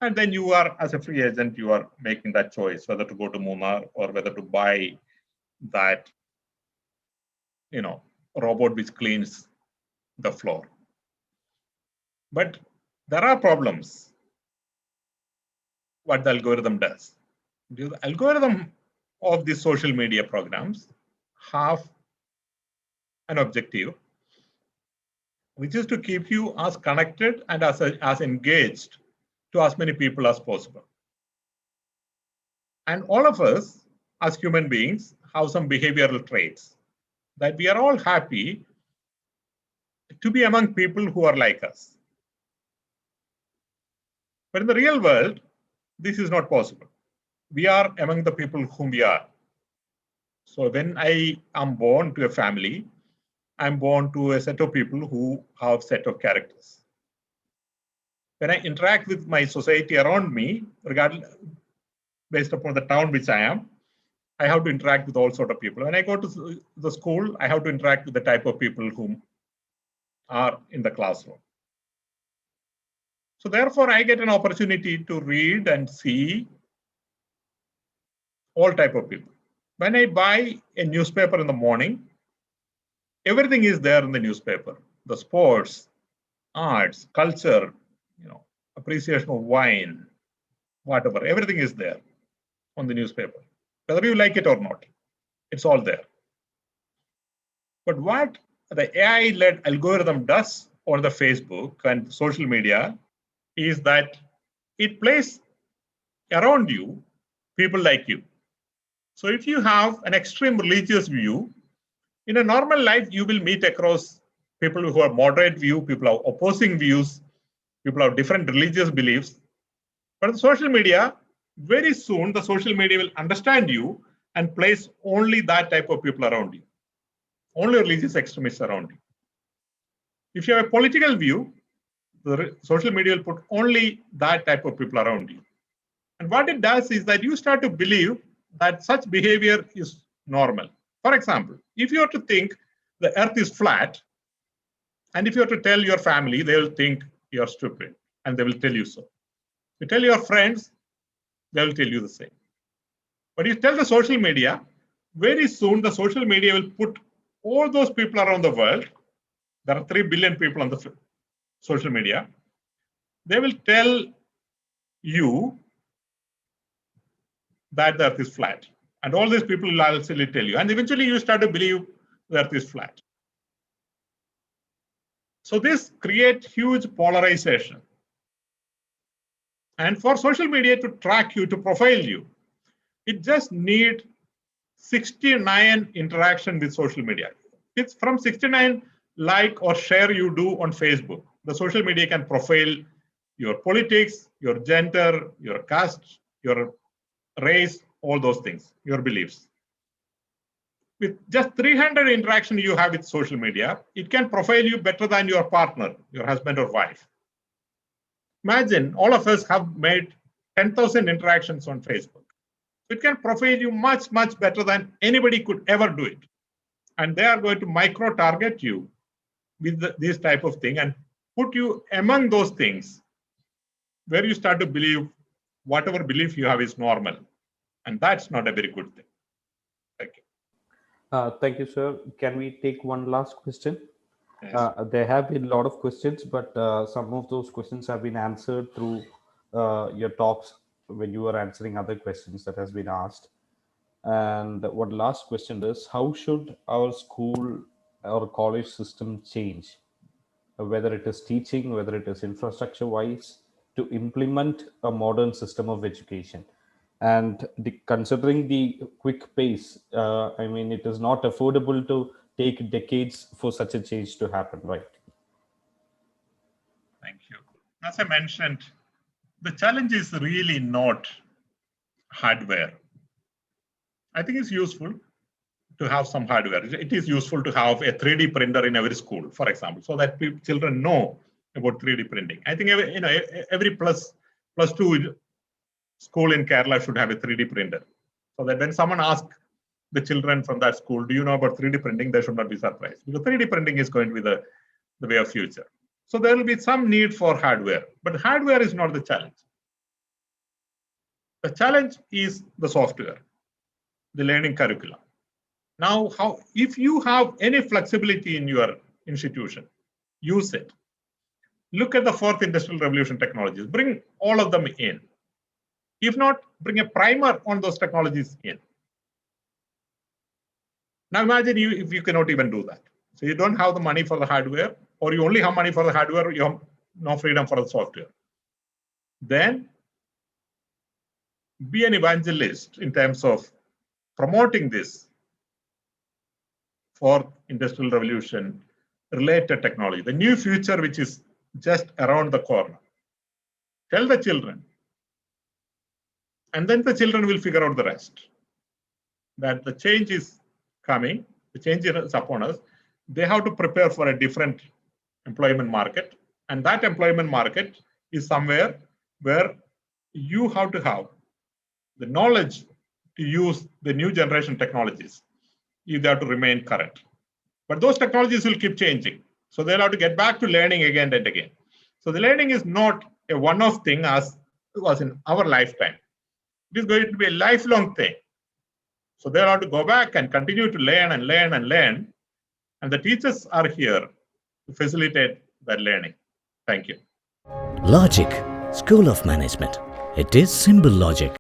Speaker 1: And then you are, as a free agent, you are making that choice whether to go to Munnar or whether to buy that, robot which cleans the floor. But there are problems what the algorithm does. The algorithm of the social media programs have an objective, which is to keep you as connected and as engaged to as many people as possible. And all of us, as human beings, have some behavioral traits that we are all happy to be among people who are like us. But in the real world, this is not possible. We are among the people whom we are. So when I am born to a family, I'm born to a set of people who have set of characters. When I interact with my society around me, regardless, based upon the town which I am, I have to interact with all sort of people. When I go to the school, I have to interact with the type of people whom are in the classroom. So therefore, I get an opportunity to read and see all type of people. When I buy a newspaper in the morning, everything is there in the newspaper. The sports, arts, culture, appreciation of wine, whatever, everything is there on the newspaper. Whether you like it or not, it's all there. But what the AI-led algorithm does on the Facebook and social media is that it plays around you people like you. So if you have an extreme religious view, in a normal life, you will meet across people who have moderate view, people who have opposing views, people who have different religious beliefs. But in social media, very soon the social media will understand you and place only that type of people around you, only religious extremists around you. If you have a political view, the social media will put only that type of people around you. And what it does is that you start to believe that such behavior is normal. For example, if you are to think the earth is flat, and if you are to tell your family, they will think you're stupid, and they will tell you so. You tell your friends, they will tell you the same. But you tell the social media, very soon the social media will put all those people around the world, there are 3 billion people on the social media, they will tell you that the earth is flat. And all these people will actually tell you. And eventually you start to believe the earth is flat. So this creates huge polarization. And for social media to track you, to profile you, it just needs 69 interaction with social media. It's from 69 like or share you do on Facebook. The social media can profile your politics, your gender, your caste, your race, all those things, your beliefs. With just 300 interactions you have with social media, it can profile you better than your partner, your husband or wife. Imagine all of us have made 10,000 interactions on Facebook. It can profile you much, much better than anybody could ever do it. And they are going to micro-target you with this type of thing and put you among those things where you start to believe whatever belief you have is normal. And that's not a very good thing. Thank you.
Speaker 2: Thank you, sir. Can we take one last question?
Speaker 1: Yes.
Speaker 2: There have been a lot of questions, but some of those questions have been answered through your talks when you were answering other questions that has been asked. And what last question is, how should our school or college system change, whether it is teaching, whether it is infrastructure wise, to implement a modern system of education? And considering the quick pace, I mean, it is not affordable to take decades for such a change to happen, right?
Speaker 1: Thank you. As I mentioned, the challenge is really not hardware. I think it's useful to have some hardware. It is useful to have a 3D printer in every school, for example, so that children know about 3D printing. I think every plus 2 school in Kerala should have a 3D printer, so that when someone asks the children from that school, do you know about 3D printing, they should not be surprised, because 3D printing is going to be the way of future. So there will be some need for hardware, but hardware is not the challenge. The challenge is the software, the learning curriculum. Now, if you have any flexibility in your institution, use it. look at the fourth industrial revolution technologies, bring all of them in. If not, bring a primer on those technologies in. Now imagine if you cannot even do that. So you don't have the money for the hardware, or you only have money for the hardware, you have no freedom for the software. Then be an evangelist in terms of promoting this fourth industrial revolution related technology, the new future which is just around the corner. Tell the children. And then the children will figure out the rest. That the change is coming, the change is upon us. They have to prepare for a different employment market. And that employment market is somewhere where you have to have the knowledge to use the new generation technologies. You have to remain current. But those technologies will keep changing. So they'll have to get back to learning again and again. So the learning is not a one-off thing as it was in our lifetime. It is going to be a lifelong thing. So they'll have to go back and continue to learn and learn and learn. And the teachers are here to facilitate that learning. Thank you.
Speaker 3: Logic, School of Management. It is Symbol Logic.